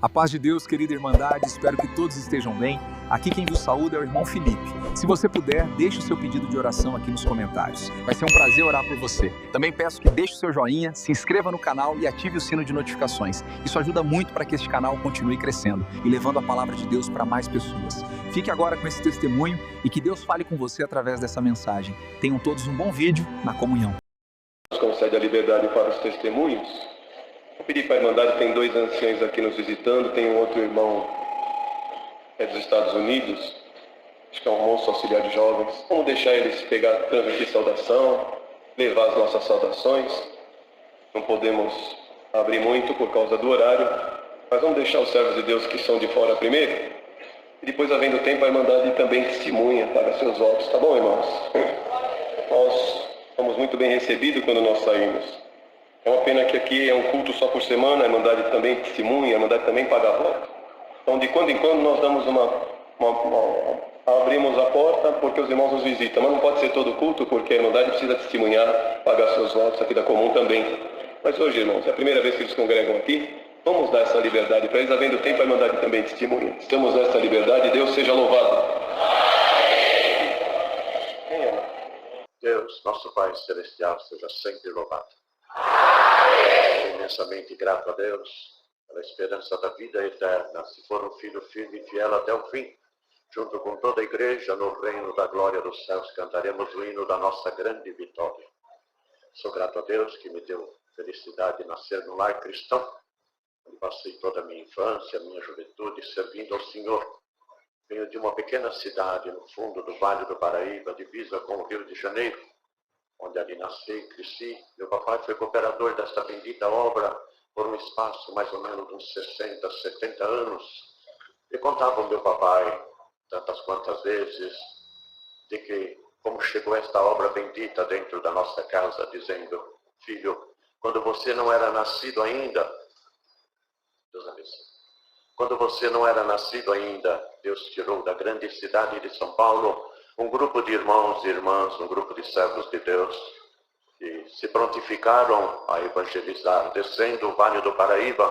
A paz de Deus, querida Irmandade, espero que todos estejam bem. Aqui quem vos saúda é o irmão Felipe. Se você puder, deixe o seu pedido de oração aqui nos comentários. Vai ser um prazer orar por você. Também peço que deixe o seu joinha, se inscreva no canal e ative o sino de notificações. Isso ajuda muito para que este canal continue crescendo e levando a palavra de Deus para mais pessoas. Fique agora com esse testemunho e que Deus fale com você através dessa mensagem. Tenham todos um bom vídeo na comunhão. Deus concede a liberdade para os testemunhos. Eu pedi para a Irmandade, tem 2 anciãos aqui nos visitando, tem um outro irmão dos Estados Unidos, acho que é um moço auxiliar de jovens. Vamos deixar eles pegar, transmitir saudação, levar as nossas saudações. Não podemos abrir muito por causa do horário, mas vamos deixar os servos de Deus que são de fora primeiro. E depois, havendo tempo, a Irmandade também testemunha para seus votos. Tá bom, irmãos? Nós somos muito bem recebidos quando nós saímos. É uma pena que aqui é um culto só por semana, a Irmandade também testemunha, a Irmandade também paga voto. Então, de quando em quando, nós damos abrimos a porta porque os irmãos nos visitam. Mas não pode ser todo culto, porque a Irmandade precisa testemunhar, pagar seus votos aqui da comum também. Mas hoje, irmãos, é a primeira vez que eles congregam aqui. Vamos dar essa liberdade para eles, havendo tempo, a Irmandade também testemunha. Estamos nessa liberdade, Deus seja louvado. Quem é? Deus, nosso Pai Celestial, seja sempre louvado. Sou imensamente grato a Deus pela esperança da vida eterna. Se for um filho firme e fiel até o fim, junto com toda a igreja no reino da glória dos céus, cantaremos o hino da nossa grande vitória. Sou grato a Deus que me deu felicidade de nascer no lar cristão, onde passei toda a minha infância, a minha juventude servindo ao Senhor. Venho de uma pequena cidade no fundo do Vale do Paraíba, divisa com o Rio de Janeiro, onde ali nasci e cresci. Meu papai foi cooperador desta bendita obra por um espaço mais ou menos de uns 60, 70 anos. E contava o meu papai, tantas quantas vezes, de que como chegou esta obra bendita dentro da nossa casa, dizendo: filho, quando você não era nascido ainda, Deus abençoe. Quando você não era nascido ainda, Deus tirou da grande cidade de São Paulo um grupo de irmãos e irmãs, um grupo de servos de Deus, que se prontificaram a evangelizar, descendo o Vale do Paraíba,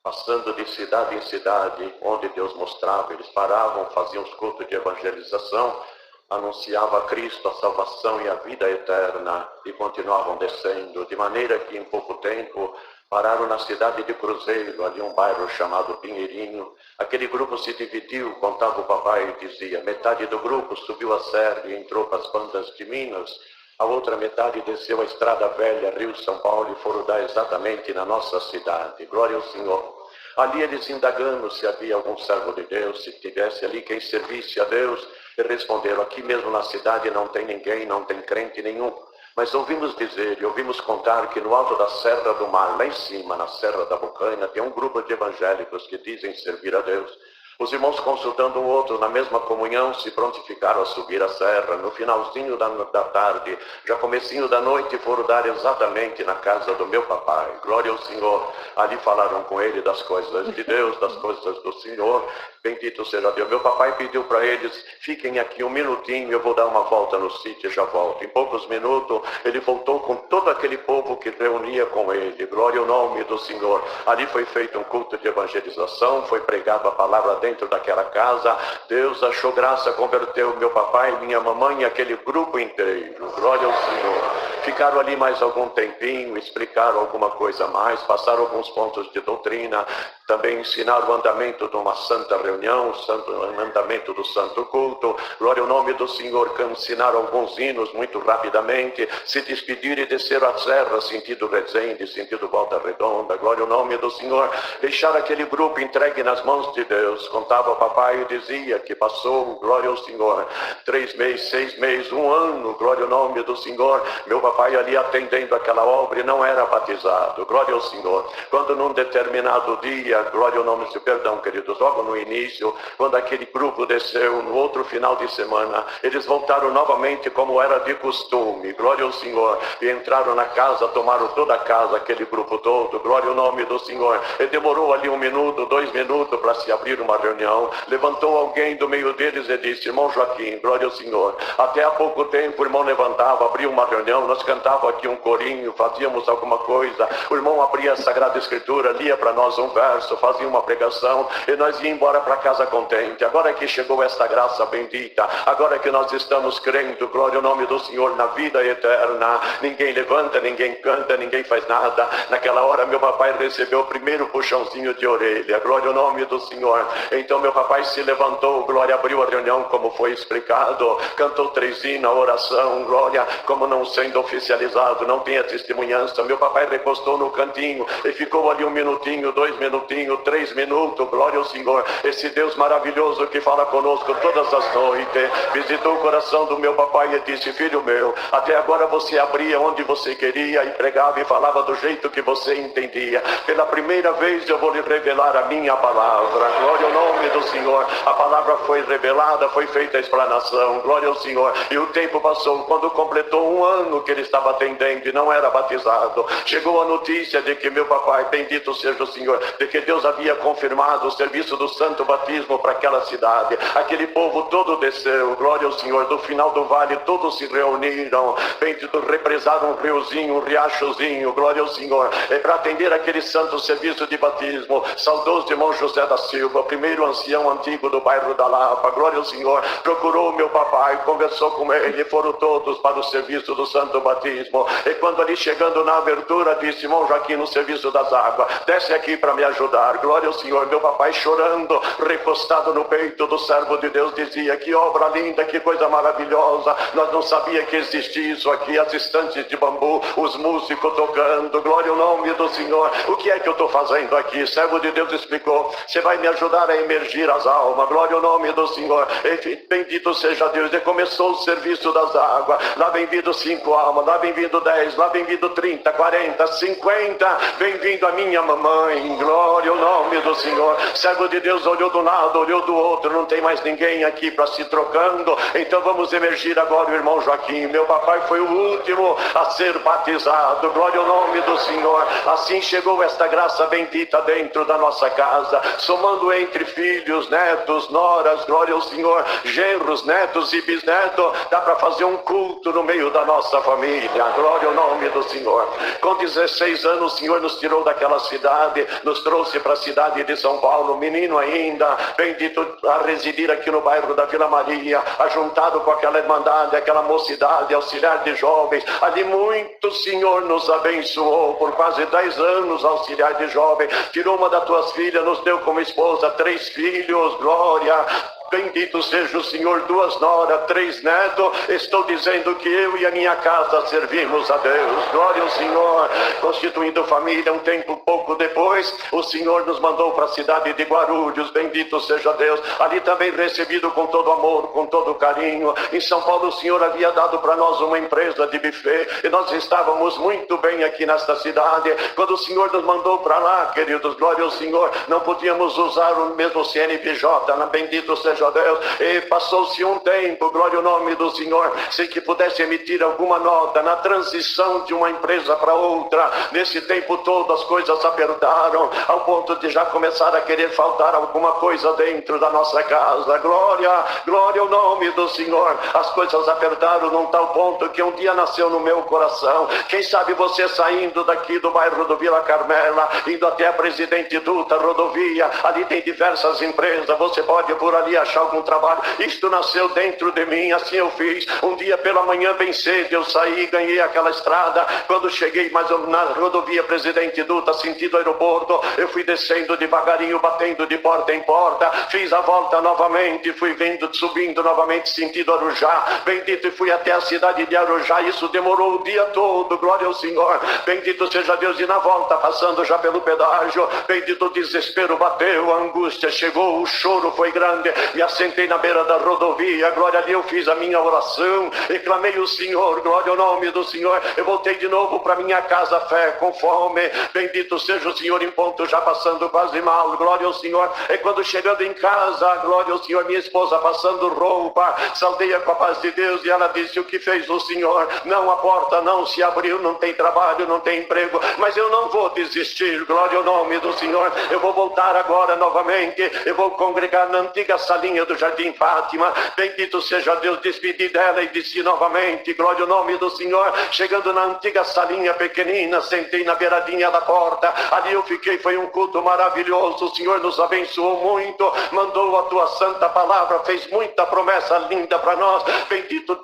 passando de cidade em cidade, onde Deus mostrava. Eles paravam, faziam os cultos de evangelização, anunciavam a Cristo, a salvação e a vida eterna, e continuavam descendo, de maneira que em pouco tempo pararam na cidade de Cruzeiro, ali um bairro chamado Pinheirinho. Aquele grupo se dividiu, contava o papai e dizia: metade do grupo subiu a serra e entrou para as bandas de Minas, a outra metade desceu a Estrada Velha, Rio-São Paulo, e foram dar exatamente na nossa cidade. Glória ao Senhor. Ali eles indagando se havia algum servo de Deus, se tivesse ali quem servisse a Deus, e responderam: aqui mesmo na cidade não tem ninguém, não tem crente nenhum. Mas ouvimos dizer e ouvimos contar que no alto da Serra do Mar, lá em cima, na Serra da Bocaina, tem um grupo de evangélicos que dizem servir a Deus. Os irmãos, consultando um outro na mesma comunhão, se prontificaram a subir a serra. No finalzinho da tarde, já comecinho da noite, foram dar exatamente na casa do meu papai. Glória ao Senhor. Ali falaram com ele das coisas de Deus, das coisas do Senhor. Bendito seja Deus. Meu papai pediu para eles: fiquem aqui um minutinho, eu vou dar uma volta no sítio e já volto. Em poucos minutos, ele voltou com todo aquele povo que reunia com ele. Glória ao nome do Senhor. Ali foi feito um culto de evangelização, foi pregada a palavra dentro daquela casa. Deus achou graça, converteu meu papai, minha mamãe e aquele grupo inteiro. Glória ao Senhor. Ficaram ali mais algum tempinho, explicaram alguma coisa a mais, passaram alguns pontos de doutrina, também ensinaram o andamento de uma santa reunião, o andamento do santo culto. Glória ao nome do Senhor. Ensinaram alguns hinos muito rapidamente, se despediram e desceram a serra, sentido Resende, sentido Volta Redonda. Glória ao nome do Senhor. Deixaram aquele grupo entregue nas mãos de Deus. Contava o papai e dizia que passou, glória ao Senhor, 3 meses, 6 meses, 1 ano, glória ao nome do Senhor. Meu papai ali atendendo aquela obra e não era batizado. Glória ao Senhor. Quando num determinado dia, glória ao nome do Senhor, perdão, queridos, logo no início, quando aquele grupo desceu, no outro final de semana, eles voltaram novamente como era de costume. Glória ao Senhor. E entraram na casa, tomaram toda a casa, aquele grupo todo. Glória ao nome do Senhor. E demorou ali 1 minuto, 2 minutos para para se abrir uma reunião. Levantou alguém do meio deles e disse: irmão Joaquim, glória ao Senhor. Até há pouco tempo o irmão levantava, abria uma reunião, nós cantávamos aqui um corinho, fazíamos alguma coisa, o irmão abria a Sagrada Escritura, lia para nós um verso, fazia uma pregação e nós íamos embora para casa contente. Agora que chegou esta graça bendita, agora que nós estamos crendo, glória ao nome do Senhor, na vida eterna, ninguém levanta, ninguém canta, ninguém faz nada. Naquela hora meu papai recebeu o primeiro puxãozinho de orelha, glória ao nome do Senhor. Então meu papai se levantou, glória, abriu a reunião como foi explicado, cantou 3 hinos, a oração, glória, como não sendo oficializado, não tinha testemunhança. Meu papai recostou no cantinho e ficou ali 1 minutinho, 2 minutinhos, 3 minutos, glória ao Senhor. Esse Deus maravilhoso que fala conosco todas as noites, visitou o coração do meu papai e disse: filho meu, até agora você abria onde você queria e pregava e falava do jeito que você entendia. Pela primeira vez eu vou lhe revelar a minha palavra, glória ao nome do Senhor. A palavra foi revelada, foi feita a explanação, glória ao Senhor. E o tempo passou. Quando completou 1 ano que ele estava atendendo e não era batizado, chegou a notícia de que meu papai, bendito seja o Senhor, de que Deus havia confirmado o serviço do santo batismo para aquela cidade. Aquele povo todo desceu, glória ao Senhor. Do final do vale todos se reuniram, bendito, represaram um riozinho, um riachozinho, glória ao Senhor, para atender aquele santo serviço de batismo. Saudoso irmão José da Silva, primeiro ancião antigo do bairro da Lapa, glória ao Senhor, procurou meu papai, conversou com ele, foram todos para o serviço do santo batismo. E quando ali chegando na abertura, disse: irmão Joaquim, no serviço das águas, desce aqui para me ajudar, glória ao Senhor. Meu papai chorando, recostado no peito do servo de Deus, dizia: que obra linda, que coisa maravilhosa, nós não sabia que existia isso aqui, as estantes de bambu, os músicos tocando, glória ao nome do Senhor. O que é que eu estou fazendo aqui? O servo de Deus explicou: você vai me ajudar a emergir as almas, glória ao nome do Senhor. E bendito seja Deus. E começou o serviço das águas. Lá vem vindo 5 almas, lá vem vindo 10, lá vem vindo 30, 40, 50, vem vindo a minha mamãe, glória ao nome do Senhor. Servo de Deus olhou do lado, olhou do outro, não tem mais ninguém aqui para se trocando, então vamos emergir agora o irmão Joaquim. Meu papai foi o último a ser batizado, glória ao nome do Senhor. Assim chegou esta graça bendita dentro da nossa casa, somando entre filhos, netos, noras, glória ao Senhor, genros, netos e bisnetos, dá para fazer um culto no meio da nossa família, glória ao nome do Senhor. Com 16 anos o Senhor nos tirou daquela cidade, nos trouxe para a cidade de São Paulo, menino ainda, bendito, a residir aqui no bairro da Vila Maria, ajuntado com aquela irmandade, aquela mocidade, auxiliar de jovens. Ali muito o Senhor nos abençoou, por quase 10 anos auxiliar de jovem. Tirou uma das tuas filhas, nos deu como esposa 3 filhos, glória. Bendito seja o Senhor, 2 noras, 3 netos. Estou dizendo que eu e a minha casa servimos a Deus, glória ao Senhor. Constituindo família, um tempo pouco depois, o Senhor nos mandou para a cidade de Guarulhos, bendito seja Deus. Ali também recebido com todo amor, com todo carinho. Em São Paulo o Senhor havia dado para nós uma empresa de buffet e nós estávamos muito bem aqui nesta cidade. Quando o Senhor nos mandou para lá, queridos, glória ao Senhor, não podíamos usar o mesmo CNPJ, bendito seja Deus. E passou-se um tempo, glória ao nome do Senhor, sem que pudesse emitir alguma nota na transição de uma empresa para outra. Nesse tempo todo as coisas apertaram, ao ponto de já começar a querer faltar alguma coisa dentro da nossa casa. Glória, glória ao nome do Senhor. As coisas apertaram num tal ponto que um dia nasceu no meu coração. Quem sabe você saindo daqui do bairro do Vila Carmela, indo até a Presidente Dutra, rodovia, ali tem diversas empresas, você pode por ali achar algum trabalho. Isto nasceu dentro de mim, assim eu fiz. Um dia pela manhã bem cedo eu saí, ganhei aquela estrada. Quando cheguei mais na rodovia Presidente Dutra, sentido aeroporto, eu fui descendo devagarinho, batendo de porta em porta, fiz a volta novamente, fui vindo, subindo novamente, sentido Arujá, bendito, e fui até a cidade de Arujá. Isso demorou o dia todo, glória ao Senhor, bendito seja Deus. E na volta, passando já pelo pedágio, bendito, o desespero bateu, a angústia chegou, o choro foi grande. me assentei na beira da rodovia, glória a Deus, eu fiz a minha oração e clamei o Senhor, glória ao nome do Senhor. Eu voltei de novo para minha casa, fé, com fome, bendito seja o Senhor, em ponto já passando quase mal, glória ao Senhor. E quando chegando em casa, glória ao Senhor, minha esposa passando roupa, saudei-a com a paz de Deus e ela disse: o que fez o Senhor? Não, a porta não se abriu, não tem trabalho, não tem emprego, mas eu não vou desistir, glória ao nome do Senhor. Eu vou voltar agora novamente, eu vou congregar na antiga salinha do Jardim Fátima, bendito seja Deus. Despedi dela e disse novamente, glória ao nome do Senhor. Chegando na antiga salinha pequenina, sentei na beiradinha da porta, ali eu fiquei, foi um culto maravilhoso, o Senhor nos abençoou muito, mandou a tua santa palavra, fez muita promessa linda para nós, bendito.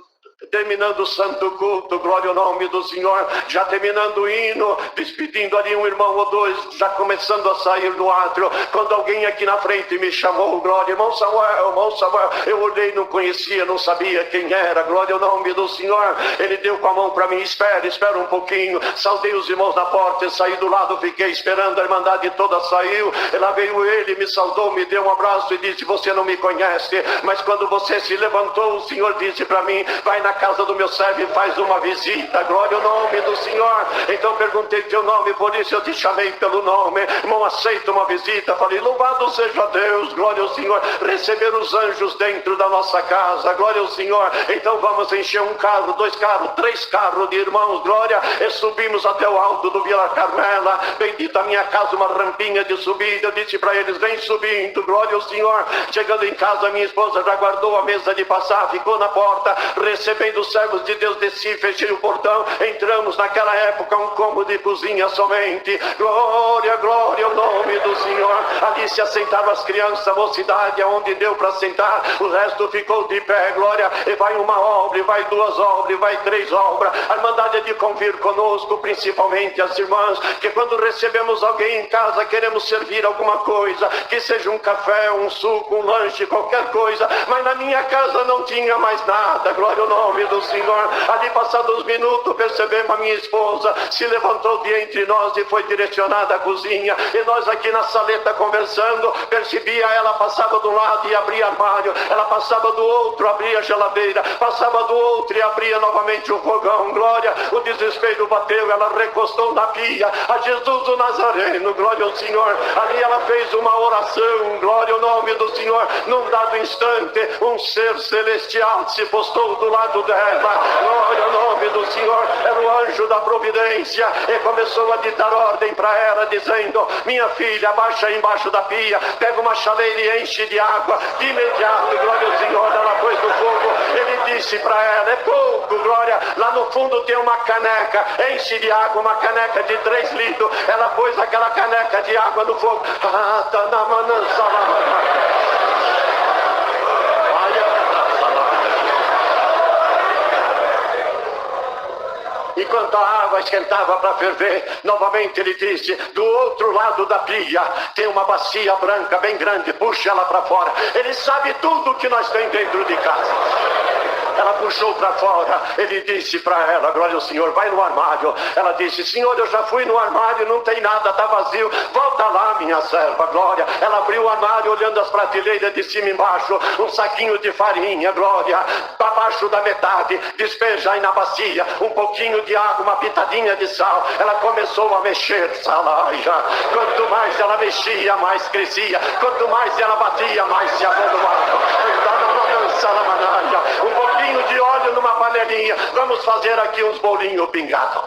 Terminando o santo culto, glória ao nome do Senhor, já terminando o hino, despedindo ali um irmão ou dois, já começando a sair do átrio, quando alguém aqui na frente me chamou, glória, irmão Samuel, eu olhei, não conhecia, não sabia quem era, glória ao nome do Senhor. Ele deu com a mão para mim, espera um pouquinho, saudei os irmãos na porta, eu saí do lado, fiquei esperando, a irmandade toda saiu, lá veio ele, me saudou, me deu um abraço e disse: você não me conhece, mas quando você se levantou, o Senhor disse para mim: vai na casa do meu servo e faz uma visita, glória ao nome do Senhor. Então perguntei teu nome, por isso eu te chamei pelo nome, irmão, aceita uma visita? Falei: louvado seja Deus, glória ao Senhor, receber os anjos dentro da nossa casa, glória ao Senhor. Então vamos encher um carro, 2 carros, 3 carros de irmãos, glória, e subimos até o alto do Vila Carmela, bendita a minha casa, uma rampinha de subida, eu disse para eles: vem subindo, glória ao Senhor. Chegando em casa, minha esposa já guardou a mesa de passar, ficou na porta, recebendo os servos de Deus, desci, fechei o portão, entramos naquela época um cômodo de cozinha somente, glória, glória ao nome do Senhor. Ali se assentaram as crianças, a mocidade, aonde deu para sentar, o resto ficou de pé, glória, e vai uma obra, e vai 2 obras, e vai 3 obras, a irmandade é de convir conosco, principalmente as irmãs, que quando recebemos alguém em casa, queremos servir alguma coisa, que seja um café, um suco, um lanche, qualquer coisa, mas na minha casa não tinha mais nada, glória ao nome do Senhor. Ali passados uns minutos, percebemos a minha esposa se levantou de entre nós e foi direcionada à cozinha, e nós aqui na saleta conversando, percebia ela passava de um lado e abria armário, ela passava do outro, abria a geladeira, passava do outro e abria novamente o fogão, glória, o desespero bateu, ela recostou na pia, a Jesus o Nazareno, glória ao Senhor. Ali ela fez uma oração, glória ao nome do Senhor. Num dado instante, um ser celestial se postou do lado dela, glória ao nome do Senhor, era o anjo da providência, e começou a ditar ordem para ela, dizendo: minha filha, abaixa embaixo da pia, pega uma chaleira e enche de água, de imediato, glória ao Senhor, ela pôs no fogo. Ele disse para ela: é pouco, glória, lá no fundo tem uma caneca, enche de água, uma caneca de 3 litros, ela pôs aquela caneca de água no fogo, enquanto a água esquentava para ferver, novamente ele disse: do outro lado da pia tem uma bacia branca bem grande, puxa ela para fora. Ele sabe tudo que nós temos dentro de casa. Ela puxou para fora, ele disse para ela: glória ao Senhor, vai no armário. Ela disse: Senhor, eu já fui no armário, não tem nada, está vazio, volta lá, minha serva, glória. Ela abriu o armário, olhando as prateleiras de cima e embaixo, um saquinho de farinha, glória, abaixo da metade, despeja aí na bacia, um pouquinho de água, uma pitadinha de sal. Ela começou a mexer, salaia. Quanto mais ela mexia, mais crescia, quanto mais ela batia, mais se avolumava. Um pouquinho de óleo numa panelinha, vamos fazer aqui uns bolinhos pingados.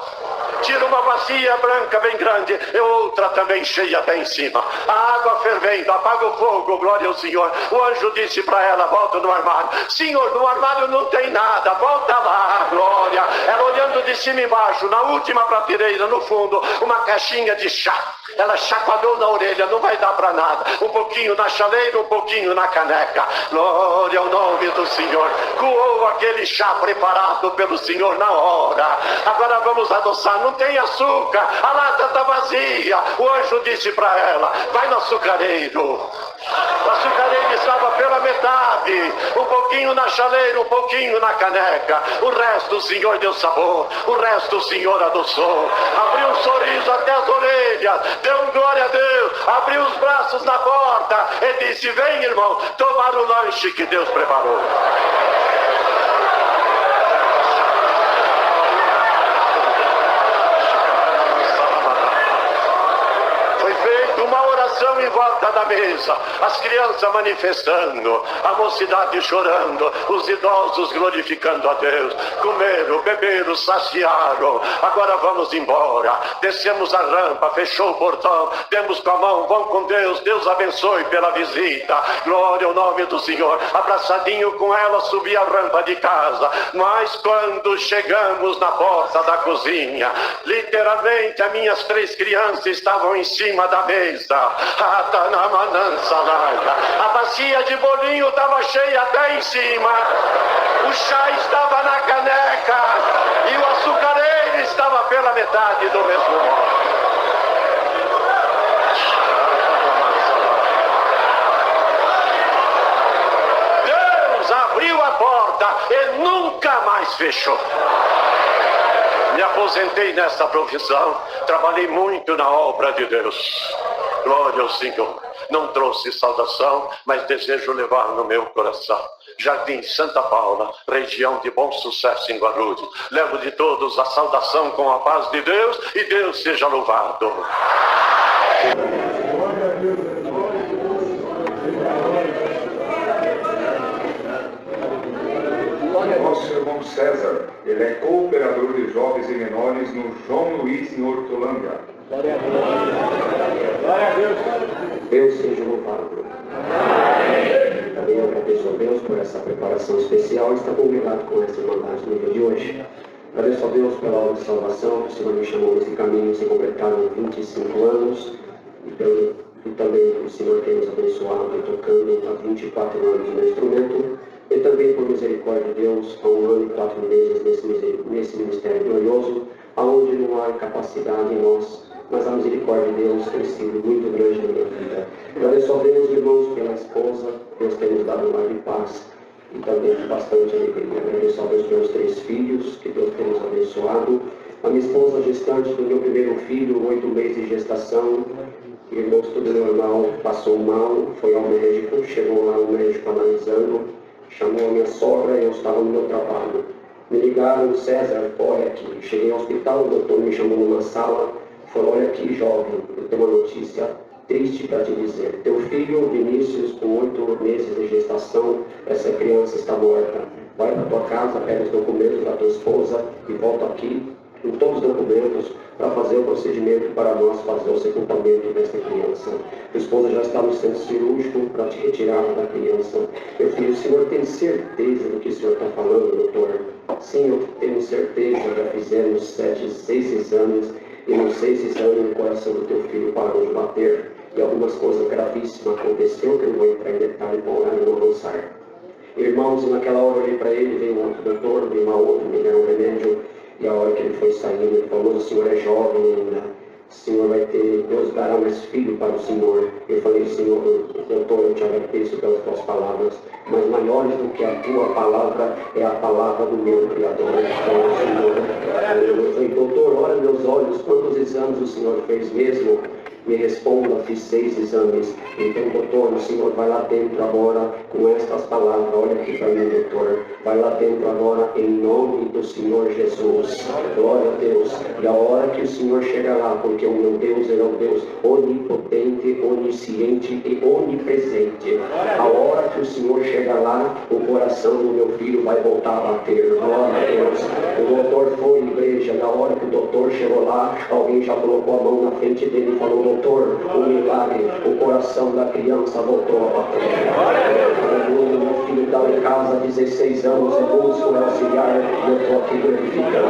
Tira uma bacia branca bem grande e outra também cheia até em cima, a água fervendo, apaga o fogo, glória ao Senhor. O anjo disse para ela: volta no armário. Senhor, no armário não tem nada, volta lá, glória. Ela olhando de cima e embaixo, na última prateleira, no fundo, uma caixinha de chá. Ela chacoalhou na orelha: não vai dar para nada, um pouquinho na chaleira, um pouquinho na caneca, glória ao nome do Senhor. Coou aquele chá preparado pelo Senhor na hora. Agora vamos adoçar, não tem açúcar, a lata está vazia. O anjo disse para ela: vai no açucareiro. O açucareiro estava pela metade, um pouquinho na chaleira, um pouquinho na caneca. O resto o Senhor deu sabor, o resto o Senhor adoçou. Abriu um sorriso até as orelhas, deu glória a Deus, abriu os braços na porta, mesa e disse: vem, irmão, tomar o lanche que Deus preparou. Uma oração em volta da mesa, as crianças manifestando, a mocidade chorando, os idosos glorificando a Deus. Comeram, beberam, saciaram. Agora vamos embora. Descemos a rampa, fechou o portão, demos com a mão, vão com Deus, Deus abençoe pela visita, glória ao nome do Senhor. Abraçadinho com ela, subi a rampa de casa, mas quando chegamos na porta da cozinha, literalmente as minhas 3 crianças estavam em cima da mesa. A bacia de bolinho estava cheia até em cima, o chá estava na caneca e o açucareiro estava pela metade do mesmo modo. Deus abriu a porta e nunca mais fechou. Me aposentei nessa profissão, trabalhei muito na obra de Deus. Glória ao Senhor. Não trouxe saudação, mas desejo levar no meu coração. Jardim Santa Paula, região de Bom Sucesso em Guarulhos. Levo de todos a saudação com a paz de Deus e Deus seja louvado. Nosso irmão César, ele é cooperador de jovens e menores no João Luiz em Hortolândia. Glória a Deus. Glória a Deus. Deus seja louvado. Também agradeço a Deus por essa preparação especial e estar congregado com essa irmandade no dia de hoje. Agradeço a Deus pela obra de salvação, que o Senhor me chamou nesse caminho, se completaram 25 anos. E também o Senhor tem nos abençoado tocando há 24 anos no instrumento. E também por misericórdia de Deus, há 1 ano e 4 meses nesse ministério glorioso, aonde não há capacidade em nós, mas a misericórdia de Deus tem sido muito grande na minha vida. Agradeço a Deus, irmãos, pela esposa. Deus tem nos dado um lar de paz e também de bastante alegria. Agradeço a Deus pelos 3 filhos que Deus tem nos abençoado. A minha esposa gestante do meu primeiro filho, 8 meses de gestação. Irmãos, tudo normal, passou mal, foi ao médico, chegou lá o médico analisando, chamou a minha sogra e eu estava no meu trabalho. Me ligaram: César, olha aqui. Cheguei ao hospital, o doutor me chamou numa sala, falou: olha aqui, jovem, eu tenho uma notícia triste para te dizer. Teu filho, Vinícius, com 8 meses de gestação, essa criança está morta. Vai para tua casa, pega os documentos da tua esposa e volta aqui com todos os documentos para fazer o procedimento para nós fazer o sepultamento desta criança. A esposa já está no centro cirúrgico para te retirar da criança. Meu filho, o senhor tem certeza do que o senhor está falando, doutor? Sim, eu tenho certeza. Já fizemos 6 exames e nos 6 exames o coração do teu filho parou de bater e algumas coisas gravíssimas aconteceram que eu não vou entrar em detalhe para o horário não avançar. Irmãos, naquela hora eu olhei para ele, veio um outro doutor, veio uma outra, me deram um remédio. E a hora que ele foi saindo, ele falou: o senhor é jovem ainda, o senhor vai ter, Deus dará mais filho para o senhor. Eu falei: Senhor, doutor, eu te agradeço pelas tuas palavras, mas maiores do que a tua palavra é a palavra do meu Criador. Então, Senhor, eu falei: doutor, olha meus olhos, quantos exames o senhor fez mesmo? Me responda: fiz 6 exames. Então, doutor, o senhor vai lá dentro agora com estas palavras. Olha aqui para mim, doutor. Vai lá dentro agora em nome do Senhor Jesus. Glória a Deus. E a hora que o senhor chega lá, porque o meu Deus, ele é um Deus onipotente, onisciente e onipresente. A hora que o senhor chega lá, o coração do meu filho vai voltar a bater. Glória a Deus. O doutor foi à igreja. Na hora que o doutor chegou lá, alguém já colocou a mão na frente dele e falou: doutor, o milagre, o coração da criança voltou a bater. Meu filho está em casa há 16 anos e busca o auxiliar, e eu estou aqui glorificando.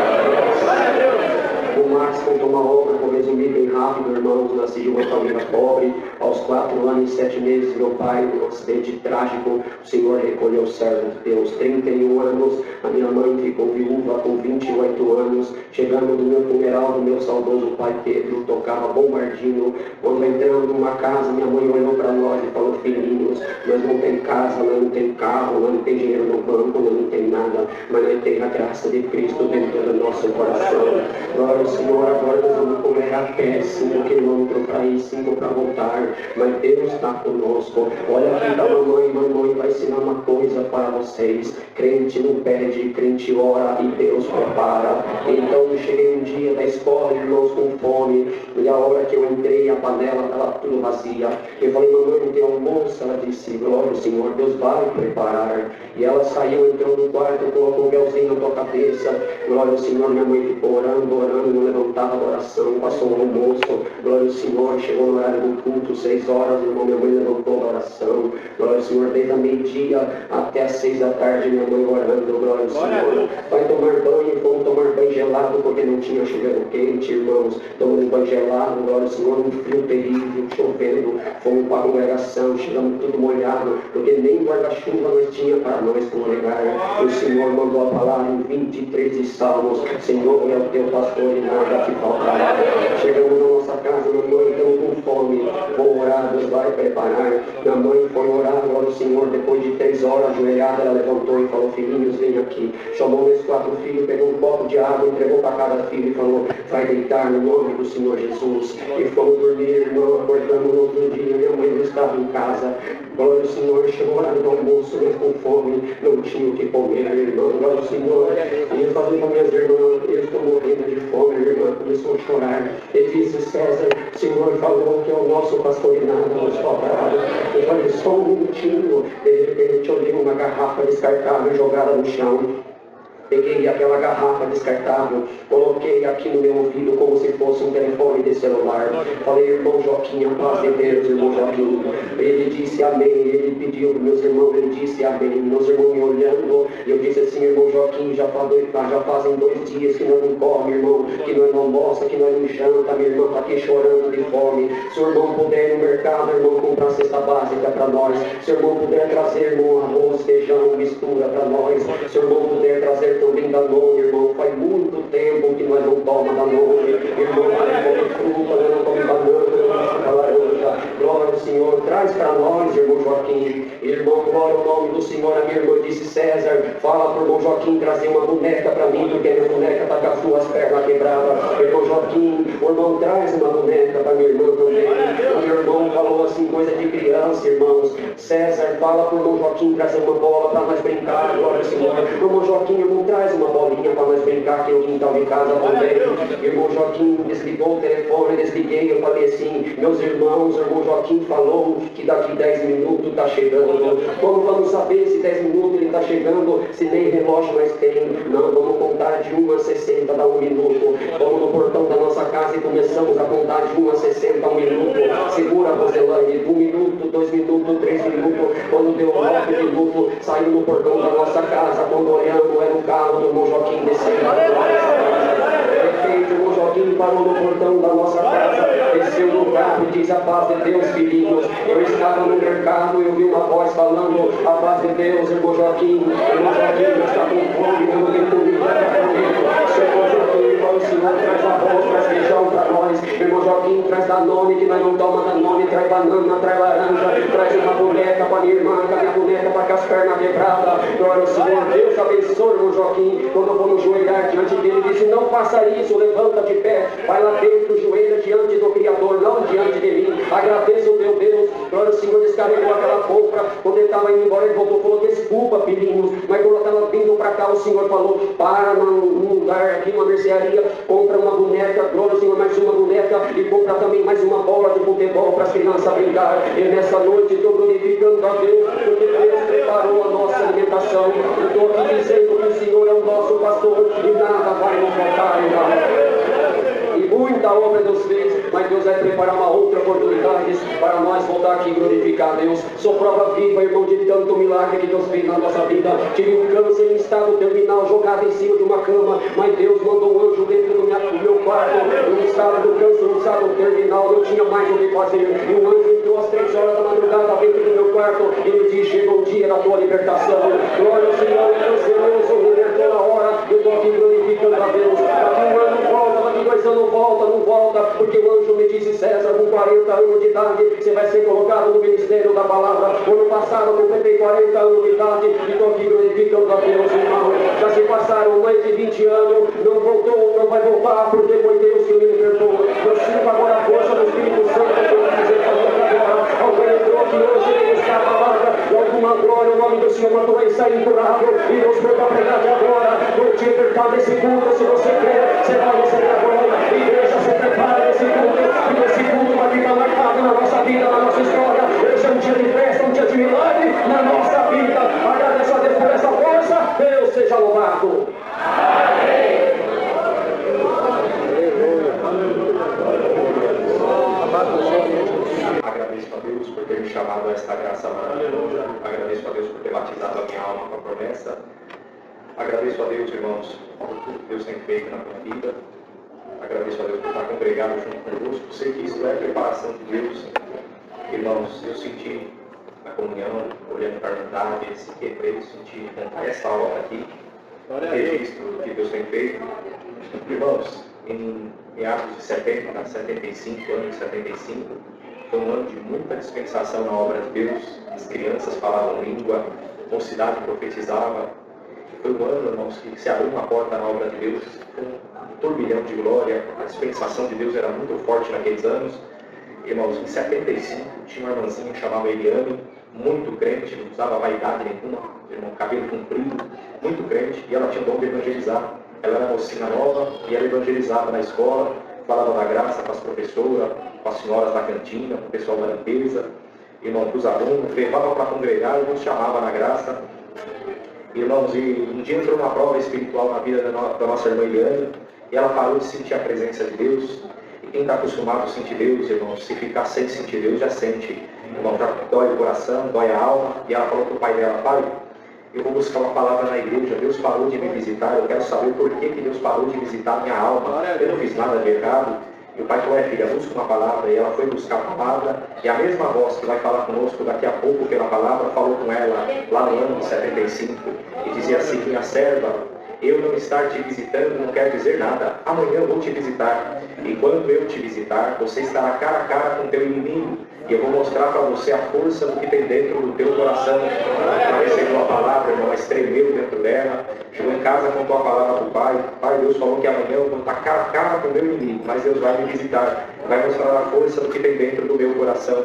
O Marcos contou uma obra, vou resumir bem rápido, irmãos. Nasci de uma família pobre. Aos 4 anos e 7 meses, meu pai, num acidente trágico, o Senhor recolheu o servo de Deus. 31 anos, a minha mãe ficou viúva com 28 anos. Chegando do meu funeral do meu saudoso pai Pedro, tocava bombardino. Quando entramos numa casa, minha mãe olhou para nós e falou: filhinhos, nós não temos casa casa, nós não temos carro, nós não temos dinheiro no banco, nós não temos nada, mas nós temos a graça de Cristo dentro do nosso coração. Glória ao Senhor, agora nós vamos correr a pé, 5 quilômetros para ir, 5 para voltar, mas Deus está conosco. Olha aqui da mamãe vai ensinar uma coisa para vocês. Crente não pede, crente ora e Deus prepara. Então eu cheguei um dia da escola, irmãos, com fome, e a hora que eu entrei, a panela estava tudo vazia. Eu falei, mamãe, não tem almoço? Ela disse, glória ao Senhor, Deus vai preparar. E ela saiu, entrou no quarto, colocou um véuzinho na tua cabeça. Glória ao Senhor, minha mãe ficou orando, não levantava da oração, passou o almoço. Glória ao Senhor, chegou no horário do culto, 6 horas, irmão, minha mãe levantou da oração. Glória ao Senhor, desde a meio-dia até as 6 da tarde, minha mãe orando. Glória ao Senhor. Vai tomar banho, fomos tomar banho gelado, porque não tinha chuveiro quente, irmãos. Tomamos banho gelado, glória ao Senhor, um frio terrível, chovendo. Fomos para a congregação, chegamos tudo molhado, porque nem guarda-chuva nós tinha para nós congregar. O Senhor mandou a palavra em 23 de Salmos, Senhor é o teu pastor e nada te faltará. Chegamos na nossa casa, minha mãe, estamos com fome, vou orar, Deus vai preparar. Minha mãe foi orar, glória ao Senhor, depois de 3 horas, ajoelhada, ela levantou e falou, filhinhos, vem aqui. Chamou meus 4 filhos, pegou um copo de água, entregou para cada filho e falou, vai deitar no nome do Senhor Jesus. E fomos dormir, irmão, acordamos no outro dia, minha mãe não estava em casa. Glória ao Senhor, chegou lá no almoço, mas com fome, não tinha o que comer, irmão. Glória ao Senhor. E eu falei para minhas irmãs, eu estou morrendo de fome, minha irmã começou a chorar. Ele disse, César, o Senhor falou que é o nosso pastor e nada nos faltará. Eu falei, só um minutinho. De repente eu olhei uma garrafa descartável jogada no chão. Peguei aquela garrafa descartável, coloquei aqui no meu ouvido como se fosse um telefone de celular. Falei, irmão Joaquim, a paz de Deus, irmão Joaquim. Ele disse amém, ele pediu para meus irmãos, ele disse amém. Meus irmãos me olhando, e eu disse assim, irmão Joaquim, já fazem 2 dias que nós não comemos, irmão, que nós não almoçamos, que nós não janta, minha irmã está aqui chorando de fome. Se o irmão puder ir no mercado, irmão, comprar cesta básica para nós. Se o irmão puder trazer, irmão, arroz, feijão, mistura para nós. Se o irmão puder trazer também Danone, irmão, faz muito tempo que nós não tomamos Danone, irmão, nós não comemos fruta, nós não comemos banana, não comemos laranja. Glória ao Senhor, traz para nós, irmão Joaquim. Irmão, glória ao nome do Senhor. A minha irmã disse, César, fala para o irmão Joaquim trazer uma boneca para mim, porque minha boneca está com as 2 pernas quebradas. Irmão Joaquim, o irmão traz uma boneca para minha irmã também. O meu irmão falou assim, coisa de criança, irmãos. César, fala para o irmão Joaquim trazer uma bola para nós brincar, glória ao Senhor. O irmão Joaquim, irmão, traz uma bolinha para nós brincar aqui no quintal de casa também. Irmão Joaquim desligou o telefone, desliguei, eu falei assim, meus irmãos, o irmão Joaquim falou que daqui 10 minutos está chegando. Como vamos saber se 10 minutos ele está chegando, se nem relógio nós temos? Não, vamos contar de 1 a 60, dá 1 minuto. Vamos no portão da nossa casa e começamos a contar de 1 a 60, 1 minuto. Segura, Roselane, 1 minuto, 2 minutos, 3 minutos. Quando deu 9 minutos, saiu no portão da nossa casa, quando olhamos, era o carro do irmão Joaquim descendo. O irmão Joaquim parou no portão da nossa casa, desceu no carro e diz, a paz de Deus, filhinhos. Eu estava no mercado e ouvi uma voz falando, a paz de Deus, irmão Joaquim. Irmão Joaquim está com fome, eu não tenho comida para comer. Senhor Joaquim, o Senhor traz arroz, traz feijão para nós. Irmão Joaquim, traz Danone, que nós não tomamos Danone, traz banana, traz laranja, traz uma boneca para minha irmã, que a minha boneca está com as pernas quebradas. Glória ao Senhor, Deus abençoe, irmão Joaquim. Quando eu vou no joelhar diante dele, ele disse, não faça isso, levanta de pé, vai lá dentro, joelha diante do Criador, não diante de mim. Agradeça o meu Deus. Glória ao Senhor, descarregou aquela compra. Quando ele estava indo embora, ele voltou e falou, desculpa, filhinhos, mas quando eu estava vindo para cá, o Senhor falou, para num lugar aqui, uma mercearia, compra uma boneca, glória ao Senhor, mais uma boneca, e compra também mais uma bola de futebol para as crianças brincar. E nessa noite estou glorificando a Deus, porque Deus preparou a nossa alimentação. Eu estou aqui dizendo que o Senhor é o nosso pastor e nada vai nos faltar, irmão. E muita obra Deus fez, mas Deus vai preparar uma outra oportunidade para nós voltar aqui e glorificar a Deus. Sou prova viva, irmão, de tanto milagre que Deus fez na nossa vida. Tive um câncer em estado terminal, jogado em cima de uma cama, mas Deus mandou um anjo dentro do meu quarto, no estado do câncer, no estado terminal, não tinha mais o que fazer. E o anjo entrou às 3 horas da madrugada dentro do meu quarto e me disse, chegou o dia da tua libertação. Glória ao Senhor, Deus libertou na hora. Eu estou aqui glorificando a Deus. Daqui 1 ano volta, daqui 2 anos volta, não volta, porque o anjo me disse, César, com 40 anos de idade, você vai ser colocado no ministério da palavra. Ano passado eu completei 40 anos de idade e estou aqui glorificando a Deus, irmão. Já se passaram mais de 20 anos, não voltou, não vai voltar, porque foi Deus que me libertou. Eu sinto agora a força do Espírito Santo que eu quiser fazer agora. Alguém entrou aqui hoje e está a palavra, e alguma glória, o nome do Senhor mandou aí sair curado, e Deus foi para pregar de agora. Vou te libertar desse culto, se você quer, você vai receber agora. Igreja, se prepara desse culto, e esse culto vai ficar marcado na nossa vida, na nossa história. Hoje é um dia de festa, um dia de milagre na nossa vida. Agradeço a Deus por essa força, Deus seja louvado. Agradeço a Deus por ter me chamado a esta graça maravilhosa. Agradeço a Deus por ter batizado a minha alma com a promessa. Agradeço a Deus, irmãos, por tudo que Deus tem feito na minha vida. Agradeço a Deus por estar congregado junto conosco. Sei que isso é a preparação de Deus. Irmãos, eu senti na comunhão, olhando para a Irmandade, esse quebrei, senti montar essa aula aqui, um registro do que Deus tem feito. Irmãos, em meados de 70, 75, ano de 75, foi um ano de muita dispensação na obra de Deus. As crianças falavam língua, a mocidade profetizava. Foi um ano, irmãos, que se abriu uma porta na obra de Deus, um turbilhão de glória. A dispensação de Deus era muito forte naqueles anos. Irmãos, em 75, tinha uma irmãzinha que chamava Eliane, muito crente, não usava vaidade nenhuma, irmão, cabelo comprido, muito crente, e ela tinha o dom de evangelizar. Ela era mocinha nova e ela evangelizava na escola, falava da graça para as professoras, com as senhoras da cantina, com o pessoal da limpeza, irmão, para os alunos, levava para congregar e nos chamava na graça. Irmãos, e um dia entrou uma prova espiritual na vida da nossa irmã Eliane, e ela parou de sentir a presença de Deus. E quem está acostumado a sentir Deus, irmãos, se ficar sem sentir Deus, já sente. Irmão, já dói o coração, dói a alma. E ela falou para o pai dela: pai, eu vou buscar uma palavra na igreja, Deus parou de me visitar, eu quero saber por que Deus parou de visitar minha alma. Eu não fiz nada de errado. E o pai falou: filha, busca uma palavra. E ela foi buscar a palavra, e a mesma voz que vai falar conosco daqui a pouco pela palavra, falou com ela lá no ano de 75, e dizia assim: minha serva, eu não estar te visitando não quer dizer nada. Amanhã eu vou te visitar, e quando eu te visitar, você estará cara a cara com teu inimigo, e eu vou mostrar para você a força do que tem dentro do teu coração. Ela recebeu a palavra, irmão, mas tremeu dentro dela. Chegou em casa, contou a palavra para o pai. Pai, Deus falou que amanhã eu vou estar cara a cara com o meu inimigo, mas Deus vai me visitar, vai mostrar a força do que tem dentro do meu coração.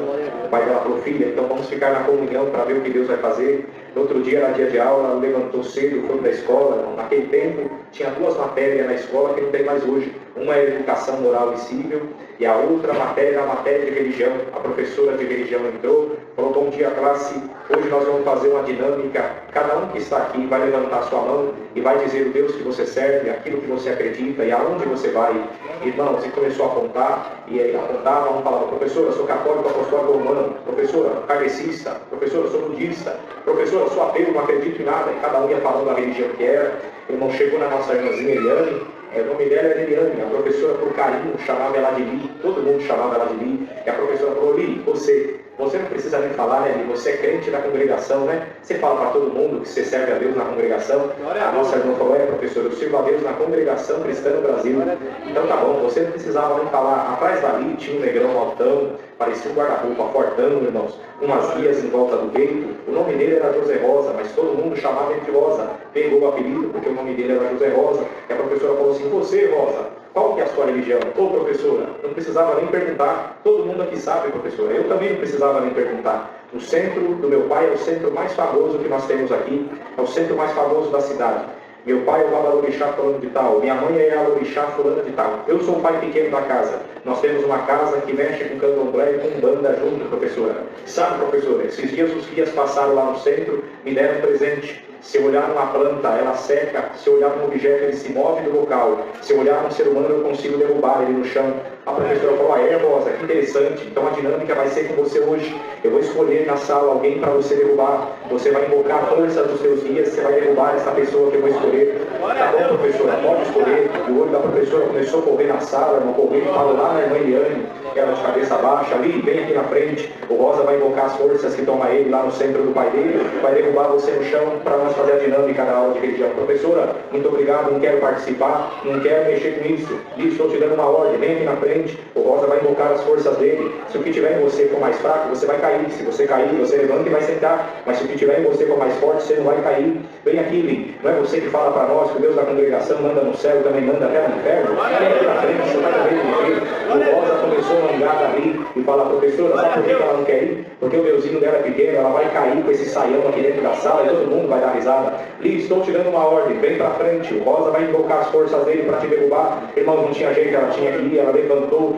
O pai dela falou: filha, então vamos ficar na comunhão para ver o que Deus vai fazer. No outro dia, era dia de aula, ela levantou cedo, foi para a escola. Naquele tempo, tinha duas matérias na escola que não tem mais hoje. Uma é educação moral e civil, e a outra matéria, a matéria de religião. A professora de religião entrou, falou: bom dia, classe, hoje nós vamos fazer uma dinâmica. Cada um que está aqui vai levantar sua mão e vai dizer o Deus que você serve, aquilo que você acredita e aonde você vai. Irmãos, e começou a apontar, e aí apontava, um falava: professora, eu sou católico apostólico romano, professora, kardecista, professora, eu sou budista, professora, eu sou ateu, não acredito em nada. E cada um ia falando a religião que era. O irmão chegou na nossa irmãzinha Eliane, o nome dela era Eliane, a professora por carinho chamava ela de Li, todo mundo chamava ela de Li, e a professora falou: Li, você não precisa nem falar, né, Li? Você é crente da congregação, né? Você fala para todo mundo que você serve a Deus na congregação. A nossa irmã falou: professor, eu sirvo a Deus na congregação cristã no Brasil. Então tá bom, você não precisava nem falar. Atrás dali tinha um negrão altão, parecia um guarda-roupa fortão, irmãos, umas guias em volta do peito. O nome dele era José Rosa, mas todo mundo chamava ele de Rosa. Pegou o apelido porque o nome dele era José Rosa. E a professora falou assim: você, Rosa, qual que é a sua religião? Ô, professora, não precisava nem perguntar. Todo mundo aqui sabe, professora. Eu também não precisava nem perguntar. O centro do meu pai é o centro mais famoso que nós temos aqui. É o centro mais famoso da cidade. Meu pai é o Babalorixá fulano de tal. Minha mãe é a Lorixá fulana de tal. Eu sou o pai pequeno da casa. Nós temos uma casa que mexe com candomblé e com banda junto, professora. Sabe, professora, esses dias os guias passaram lá no centro, me deram um presente. Se eu olhar numa planta, ela seca. Se eu olhar num objeto, ele se move do local. Se eu olhar num ser humano, eu consigo derrubar ele no chão. A professora falou: Rosa, que interessante. Então a dinâmica vai ser com você hoje. Eu vou escolher na sala alguém para você derrubar. Você vai invocar a força dos seus guias, você vai derrubar essa pessoa que eu vou escolher. Tá bom, professora, pode escolher. E o olho da professora começou a correr na sala, irmão, correr e falou lá na irmã Eliane, ela de cabeça baixa, ali, vem aqui na frente. O Rosa vai invocar as forças que toma ele lá no centro do pai dele, vai derrubar você no chão para nós fazer a dinâmica da aula de religião. Professora, muito obrigado, não quero participar, não quero mexer com isso. Estou te dando uma ordem, vem aqui na frente. O Rosa vai invocar as forças dele. Se o que tiver em você for mais fraco, você vai cair. Se você cair, você levanta e vai sentar. Mas se o que tiver em você for mais forte, você não vai cair. Vem aqui, Lin. Não é você que fala para nós que o Deus da congregação manda no céu e também manda até no inferno? Vem aqui na frente, você vai também morrer. O Rosa começou a mangar ali e fala, professora, sabe por que ela não quer ir? Porque o deusinho dela é pequeno, ela vai cair com esse saião aqui dentro da sala e todo mundo vai dar risada. Li, estou te dando uma ordem, vem pra frente. O Rosa vai invocar as forças dele para te derrubar. Irmãos, não tinha jeito, ela tinha que ir, ela levantou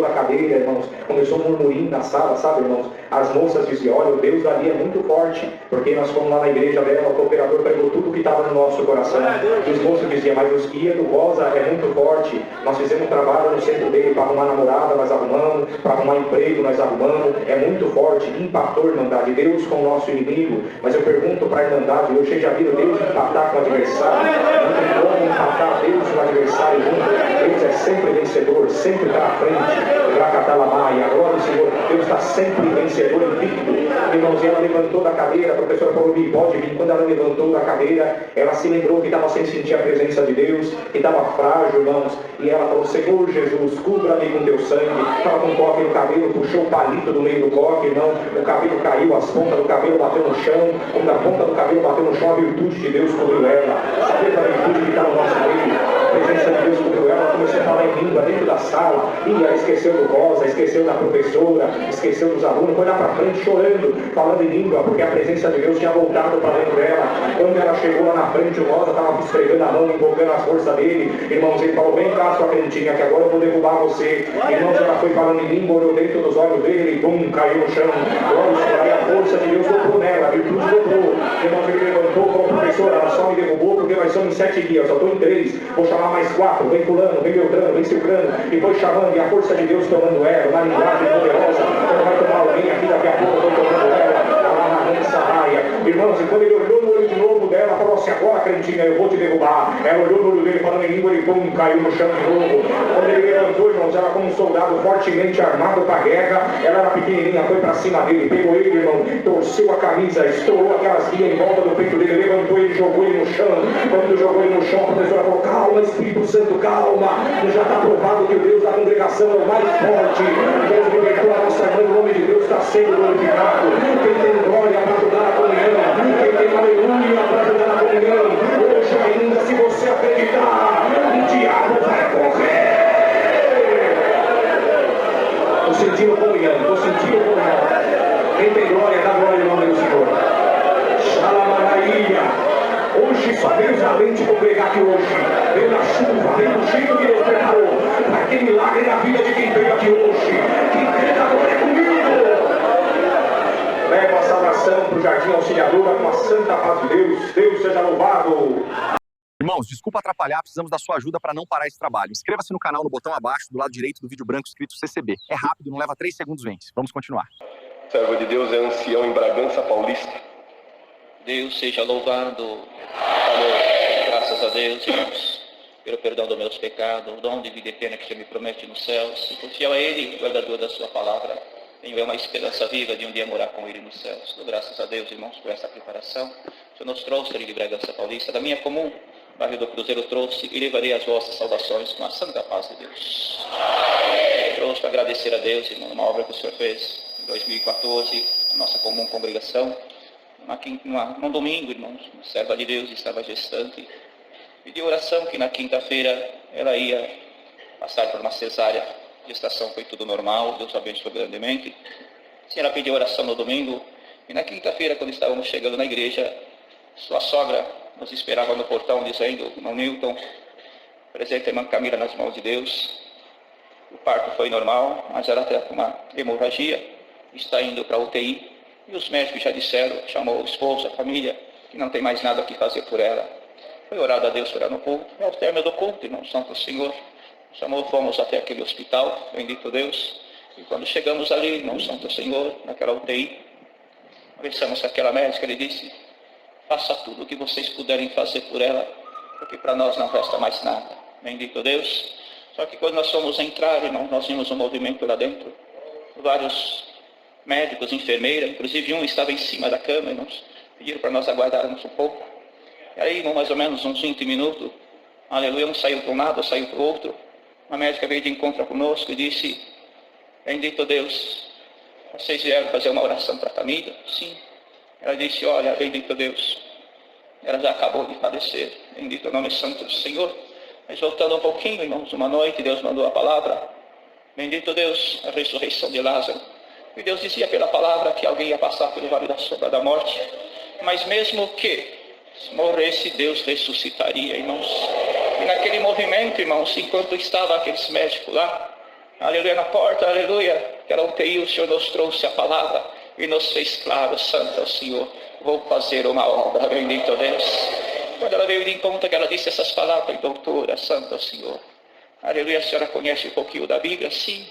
da cadeira, irmãos. Começou um murmurinho na sala, sabe, irmãos? As moças diziam, olha, o Deus ali é muito forte, porque nós fomos lá na igreja dela, o cooperador pregou tudo que estava no nosso coração. E os moços diziam, mas os guias do Rosa é muito forte. Nós fizemos um trabalho no centro dele para arrumar namorada, nós arrumamos, para arrumar emprego, nós arrumamos. É muito forte, impactou, irmandade, Deus com o nosso inimigo. Mas eu pergunto para a irmandade, hoje já viram Deus empatar com o adversário? Não tem como empatar Deus com o adversário nunca. Deus é sempre vencedor, sempre está à frente. Racatalamaia, agora o Senhor, Deus está sempre vencedor, invicto. Irmãos, ela levantou da cadeira, a professora falou, pode vir. Quando ela levantou da cadeira, ela se lembrou que estava sem sentir a presença de Deus, que estava frágil, irmãos. E ela falou, Senhor Jesus, cubra-me com teu sangue. Estava com um coque no cabelo, puxou o palito do meio do coque, irmão. O cabelo caiu, as pontas do cabelo bateu no chão. Quando a ponta do cabelo bateu no chão, a virtude de Deus cobriu ela. Sabia a virtude que está no nosso meio? A presença de Deus cobriu ela, ela começou a falar em língua dentro da sala. E ela esqueceu do Rosa, esqueceu da professora, esqueceu dos alunos, foi lá para frente chorando, falando em língua, porque a presença de Deus tinha voltado para dentro dela. Quando ela chegou lá na frente, o Rosa estava esfregando a mão, invocando as forças dele. Irmãos, ele falou, vem cá, sua crentinha, que agora eu vou derrubar você. Irmãos, ela foi falando em língua, olhou dentro dos olhos dele, e bum, caiu no chão. Glória, aí a força de Deus dobrou nela, a virtude dobrou. Irmãos, ele levantou, falou, professora, ela só me derrubou porque nós somos 7 dias, eu só estou em 3, vou chamar mais 4, vem fulano, vem Beltrano, vem Silcrano, e foi chamando, e a força de Deus tomando ela, uma linguagem poderosa. Quando vai tomar alguém aqui, daqui a pouco eu estou tomando ela, irmãos, e quando ele olhou no olho de novo dela, falou assim, agora crentinha, eu vou te derrubar. Ela olhou no olho dele falando em língua, ele pum, caiu no chão de novo. Quando ele levantou, irmãos, ela como um soldado fortemente armado para a guerra, ela era pequenininha, foi para cima dele, pegou ele, irmão, torceu a camisa, estourou aquelas guias em volta do peito dele, levantou ele, jogou ele no chão. Quando jogou ele no chão, a professora falou, calma, Espírito Santo, calma, já está provado que o Deus da congregação é o mais forte. Deus libertou a nossa irmã, o nome de Deus está sendo glorificado. Quem tem glória para ajudar a comunhão, quem tem aleluia para ajudar a comunhão, hoje ainda, se você acreditar, o diabo vai correr. Estou sentindo comunhão, estou sentindo comunhão. Quem tem glória, dá glória em nome do Senhor. Xalamaraia. Hoje só veio os valentes congregar aqui hoje. Veio na chuva, veio no jeito que Deus preparou. Para que milagre na vida de quem veio aqui hoje. Quem crê na glória comigo. Leva essa oração para o Jardim Auxiliadora com a santa paz de Deus. Deus seja louvado. Irmãos, desculpa atrapalhar, precisamos da sua ajuda para não parar esse trabalho. Inscreva-se no canal no botão abaixo, do lado direito do vídeo branco escrito CCB. É rápido, não leva 3 segundos, vence. Vamos continuar. Servo de Deus é ancião em Bragança Paulista. Deus seja louvado. Amor, graças a Deus, irmãos, pelo perdão dos meus pecados, o dom de vida eterna que já me promete nos céus. E por fiel a Ele, guardador da sua palavra, tenho eu uma esperança viva de um dia morar com Ele nos céus. Dou graças a Deus, irmãos, por essa preparação. O Senhor nos trouxe ali de Bragança Paulista, da minha comum, bairro do Cruzeiro trouxe, e levarei as vossas saudações com a santa paz de Deus. Trouxe para agradecer a Deus, irmão, uma obra que o Senhor fez em 2014, nossa comum congregação. Num domingo, irmãos, uma serva de Deus estava gestante. Pedi oração que na quinta-feira ela ia passar por uma cesárea. A gestação foi tudo normal, Deus abençoou grandemente. A senhora pediu oração no domingo. E na quinta-feira, quando estávamos chegando na igreja, sua sogra nos esperava no portão dizendo, irmão Newton, apresenta a irmã Camila nas mãos de Deus. O parto foi normal, mas ela está com uma hemorragia, está indo para a UTI. E os médicos já disseram, chamou o esposo, a família, que não tem mais nada que fazer por ela. Foi orado a Deus por ela no culto. E ao término do culto, irmão Santo Senhor, fomos até aquele hospital, bendito Deus. E quando chegamos ali, irmão Santo Senhor, naquela UTI, conversamos com aquela médica, ele disse, faça tudo o que vocês puderem fazer por ela, porque para nós não resta mais nada. Bendito Deus. Só que quando nós fomos entrar, irmão, nós vimos um movimento lá dentro, vários médicos, enfermeiras, inclusive um estava em cima da cama, irmãos, pediram para nós aguardarmos um pouco. E aí, mais ou menos uns 20 minutos, aleluia, um saiu para um lado, saiu para o outro. Uma médica veio de encontro conosco e disse: bendito Deus, vocês vieram fazer uma oração para a Camila? Sim. Ela disse: olha, bendito Deus, ela já acabou de falecer, bendito o nome santo do Senhor. Mas voltando um pouquinho, irmãos, uma noite Deus mandou a palavra, bendito Deus, a ressurreição de Lázaro. E Deus dizia pela palavra que alguém ia passar pelo vale da sombra da morte, mas mesmo que morresse, Deus ressuscitaria, irmãos. E naquele movimento, irmãos, enquanto estavam aqueles médicos lá, aleluia, na porta, aleluia, que era UTI, o Senhor nos trouxe a palavra e nos fez claro: santo é o Senhor, vou fazer uma obra, bendito Deus. Quando ela veio de encontro, que ela disse essas palavras: doutora, santo é o Senhor, aleluia, a senhora conhece um pouquinho da Bíblia? Sim.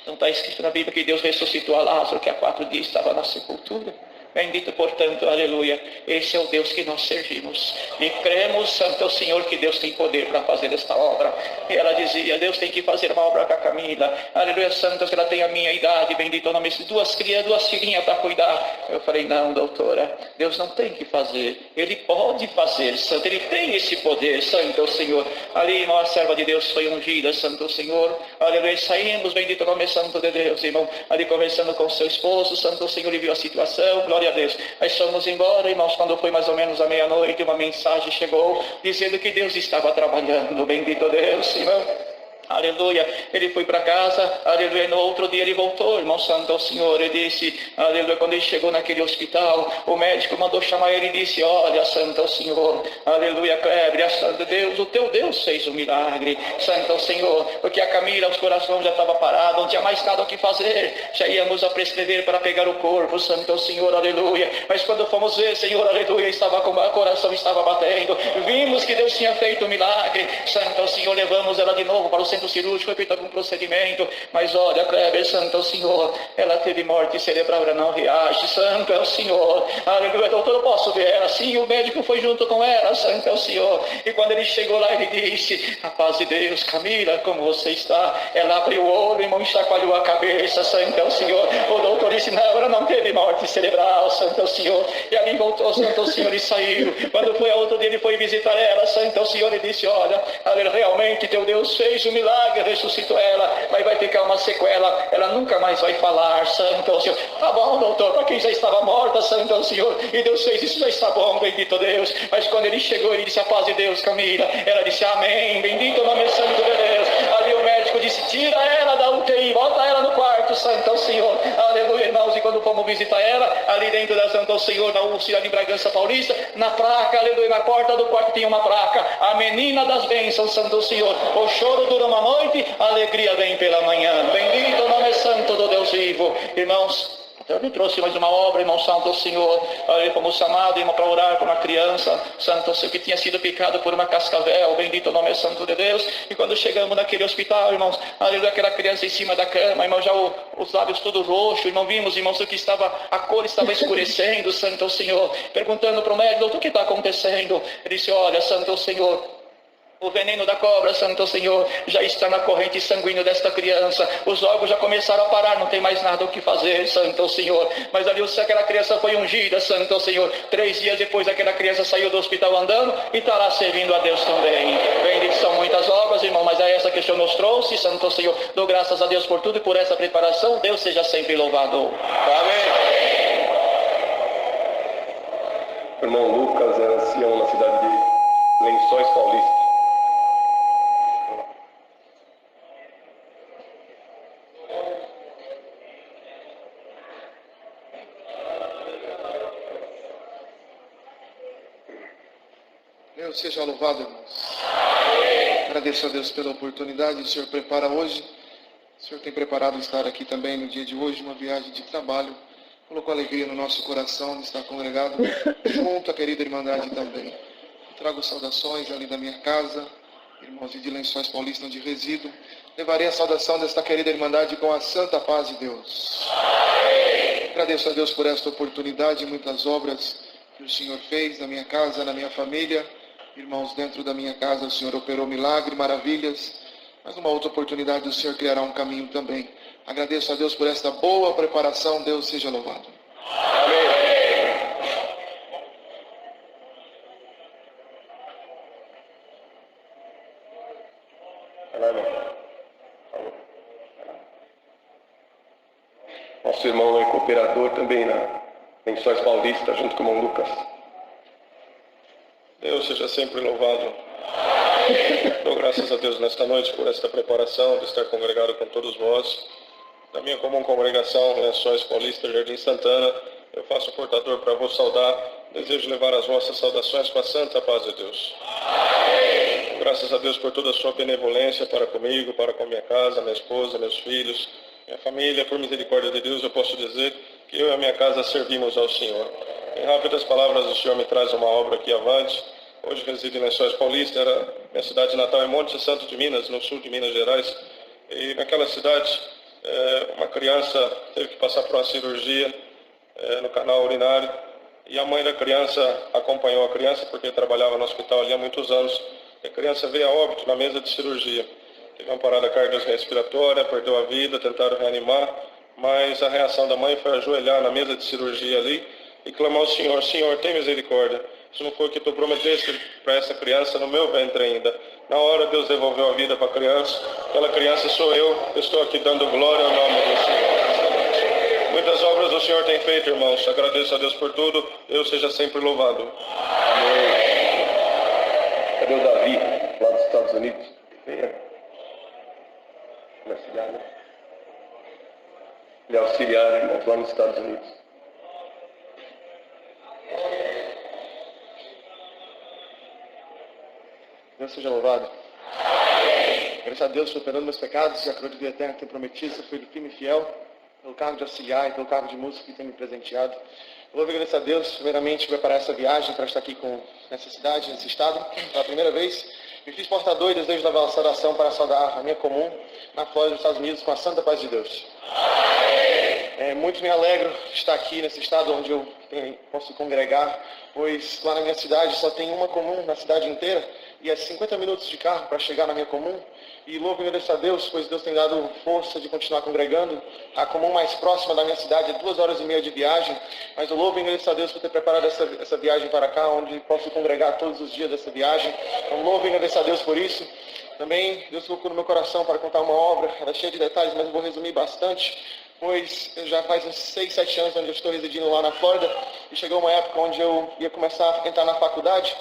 Não está escrito na Bíblia que Deus ressuscitou a Lázaro, que há 4 dias estava na sepultura? Bendito, portanto, aleluia, esse é o Deus que nós servimos. E cremos, santo é o Senhor, que Deus tem poder para fazer esta obra. E ela dizia: Deus tem que fazer uma obra com a Camila. Aleluia, santo, que ela tem a minha idade, bendito o nome, 2 filhinhas para cuidar. Eu falei: não, doutora, Deus não tem que fazer. Ele pode fazer, santo, Ele tem esse poder, santo é o Senhor. Ali, irmão, a serva de Deus foi ungida, santo é o Senhor. Aleluia, saímos, bendito o nome santo de Deus, irmão. Ali conversando com seu esposo, santo é o Senhor, e viu a situação, glória a Deus. Nós fomos embora, irmãos. Quando foi mais ou menos à meia-noite, uma mensagem chegou dizendo que Deus estava trabalhando, bendito Deus, irmão. Aleluia, ele foi para casa, aleluia, no outro dia ele voltou, irmão, santo ao Senhor. Ele disse, aleluia, quando ele chegou naquele hospital, o médico mandou chamar ele e disse: olha, santo ao Senhor, aleluia, Kleber, santo Deus, o teu Deus fez um milagre, santo ao Senhor, porque a Camila, os corações já estavam parados, não tinha mais nada o que fazer, já íamos a prescrever para pegar o corpo, santo ao Senhor, aleluia. Mas quando fomos ver, Senhor, aleluia, estava com o coração estava batendo, vimos que Deus tinha feito um milagre, santo ao Senhor. Levamos ela de novo para o centro cirúrgico, foi feito algum procedimento, mas olha, Kleber, santo é o Senhor, ela teve morte cerebral, ela não reage, santo é o Senhor, aleluia. Doutor, eu posso ver ela? Sim, o médico foi junto com ela, santo é o Senhor. E quando ele chegou lá, ele disse: a paz de Deus, Camila, como você está? Ela abriu o olho, irmão, e chacoalhou a cabeça, santo é o Senhor. O doutor disse: não, ela não teve morte cerebral, santo é o Senhor. E ali voltou, santo é o Senhor, e saiu. Quando foi a outro dia, ele foi visitar ela, santo é o Senhor, e disse: olha, realmente teu Deus fez um milagre, ressuscitou ela, mas vai ficar uma sequela, ela nunca mais vai falar, santo é o Senhor. Tá bom, doutor, para quem já estava morta, santo é o Senhor, e Deus fez isso, já está bom, bendito Deus. Mas quando ele chegou, ele disse: a paz de Deus, Camila. Ela disse: amém, bendito o nome santo de Deus. Ali o médico disse: tira ela da UTI, bota ela no quarto, santo é o Senhor, aleluia, irmãos. E quando fomos visitar ela, ali dentro da santo é o Senhor, na UCI, ali em Bragança Paulista, na placa, aleluia, na porta do quarto tinha uma placa: a menina das bênçãos, santo é o Senhor. O choro dura uma noite, a alegria vem pela manhã, bendito o nome santo do Deus vivo. Irmãos, eu me trouxe mais uma obra, irmão, santo ao Senhor. Fomos chamados, irmão, para orar por uma criança, santo ao Senhor, que tinha sido picado por uma cascavel, bendito o nome santo de Deus. E quando chegamos naquele hospital, irmãos, aleluia, aquela criança em cima da cama, irmão, já os lábios todos roxos, irmão, vimos, irmãos, que a cor estava escurecendo, santo ao Senhor. Perguntando para o médico: doutor, o que está acontecendo? Ele disse: olha, santo ao Senhor, o veneno da cobra, santo ao Senhor, já está na corrente sanguínea desta criança. Os órgãos já começaram a parar, não tem mais nada o que fazer, santo ao Senhor. Mas ali aquela criança foi ungida, santo ao Senhor. 3 dias depois, aquela criança saiu do hospital andando e está lá servindo a Deus também. Bendito, são muitas obras, irmão, mas é essa que o Senhor nos trouxe, santo ao Senhor. Dou graças a Deus por tudo e por essa preparação. Deus seja sempre louvado. Amém. O irmão Lucas era ancião na cidade de Lençóis Paulista. Deus seja louvado, irmãos. Agradeço a Deus pela oportunidade que o Senhor prepara hoje. O Senhor tem preparado estar aqui também no dia de hoje, uma viagem de trabalho. Colocou alegria no nosso coração de estar congregado junto à querida Irmandade também. Eu trago saudações ali da minha casa, irmãos de Lençóis Paulista, onde resido. Levarei a saudação desta querida Irmandade com a santa paz de Deus. Agradeço a Deus por esta oportunidade e muitas obras que o Senhor fez na minha casa, na minha família. Irmãos, dentro da minha casa o Senhor operou milagre, maravilhas. Mas numa outra oportunidade o Senhor criará um caminho também. Agradeço a Deus por esta boa preparação. Deus seja louvado. Amém. cooperador também na Lençóis Paulista, junto com o irmão Lucas. Deus seja sempre louvado. Dou graças a Deus nesta noite por esta preparação, de estar congregado com todos vós. Da minha comum congregação, Lençóis Paulista, Jardim Santana, eu faço portador para vos saudar. Desejo levar as vossas saudações com a santa paz de Deus. Graças a Deus por toda a sua benevolência para comigo, para com a minha casa, minha esposa, meus filhos, minha família. Por misericórdia de Deus, eu posso dizer que eu e a minha casa servimos ao Senhor. Em rápidas palavras, o Senhor me traz uma obra aqui avante. Hoje resido em Lençóis Paulista, minha cidade natal é Monte Santo de Minas, no sul de Minas Gerais. E naquela cidade, uma criança teve que passar por uma cirurgia no canal urinário. E a mãe da criança acompanhou a criança porque trabalhava no hospital ali há muitos anos. A criança veio a óbito na mesa de cirurgia. Teve uma parada cardiorrespiratória, perdeu a vida, tentaram reanimar, mas a reação da mãe foi ajoelhar na mesa de cirurgia ali e clamar ao Senhor: Senhor, tem misericórdia. Isso não foi o que tu prometeste para essa criança no meu ventre ainda. Na hora Deus devolveu a vida para a criança. Aquela criança sou eu estou aqui dando glória ao nome do Senhor. Muitas obras o Senhor tem feito, irmãos. Agradeço a Deus por tudo. Deus seja sempre louvado. Amém. Cadê o Davi, lá dos Estados Unidos? Venha. Ele é auxiliar, irmãos, lá nos Estados Unidos. Deus seja louvado. Graças a Deus, superando meus pecados, e a coroa de vida eterna que tem prometido, sou filho firme e fiel, pelo cargo de auxiliar e pelo cargo de músico que tem me presenteado. Eu vou agradecer a Deus, primeiramente, preparar essa viagem para estar aqui nessa cidade, nesse estado, pela primeira vez. Me fiz portador e desejo levar a saudação para saudar a minha comum na Flórida, nos Estados Unidos, com a santa paz de Deus. Muito me alegro de estar aqui nesse estado onde eu posso congregar, pois lá na minha cidade só tem uma comum na cidade inteira, e é 50 minutos de carro para chegar na minha comum. E louvo e agradeço a Deus, pois Deus tem dado força de continuar congregando. A comum mais próxima da minha cidade é 2h30 de viagem, mas eu louvo e agradeço a Deus por ter preparado essa viagem para cá, onde posso congregar todos os dias dessa viagem. Então louvo e agradeço a Deus por isso. Também Deus colocou no meu coração para contar uma obra, ela é cheia de detalhes, mas eu vou resumir bastante, pois já faz uns 6, 7 anos onde eu estou residindo lá na Flórida, e chegou uma época onde eu ia começar a entrar na faculdade.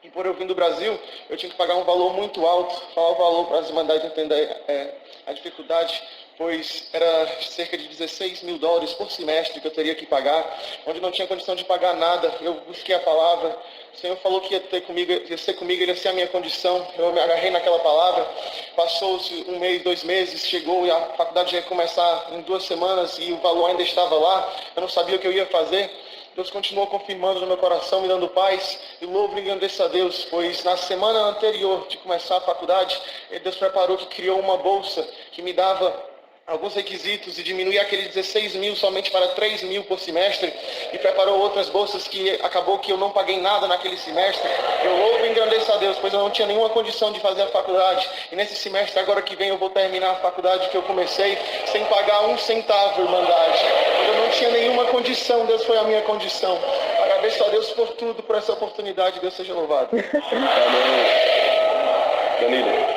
E por eu vir do Brasil, eu tinha que pagar um valor muito alto. Falar o valor para as irmandades entender a dificuldade, pois era cerca de $16 mil por semestre que eu teria que pagar, onde não tinha condição de pagar nada. Eu busquei a palavra, o Senhor falou que ia ser comigo, ele ia ser a minha condição. Eu me agarrei naquela palavra, passou-se 1 mês, 2 meses, chegou e a faculdade já ia começar em 2 semanas e o valor ainda estava lá. Eu não sabia o que eu ia fazer. Deus continuou confirmando no meu coração, me dando paz, e louvo e agradeço a Deus, pois na semana anterior de começar a faculdade, Deus preparou que criou uma bolsa que me dava alguns requisitos e diminuía aqueles 16 mil somente para 3 mil por semestre, e preparou outras bolsas que acabou que eu não paguei nada naquele semestre. Eu louvo e agradeço a Deus, pois eu não tinha nenhuma condição de fazer a faculdade, e nesse semestre agora que vem eu vou terminar a faculdade que eu comecei sem pagar 1 centavo, irmandade. Eu não tinha nenhuma condição, Deus foi a minha condição. Agradeço a Deus por tudo, por essa oportunidade, Deus seja louvado. Amém. Danilo.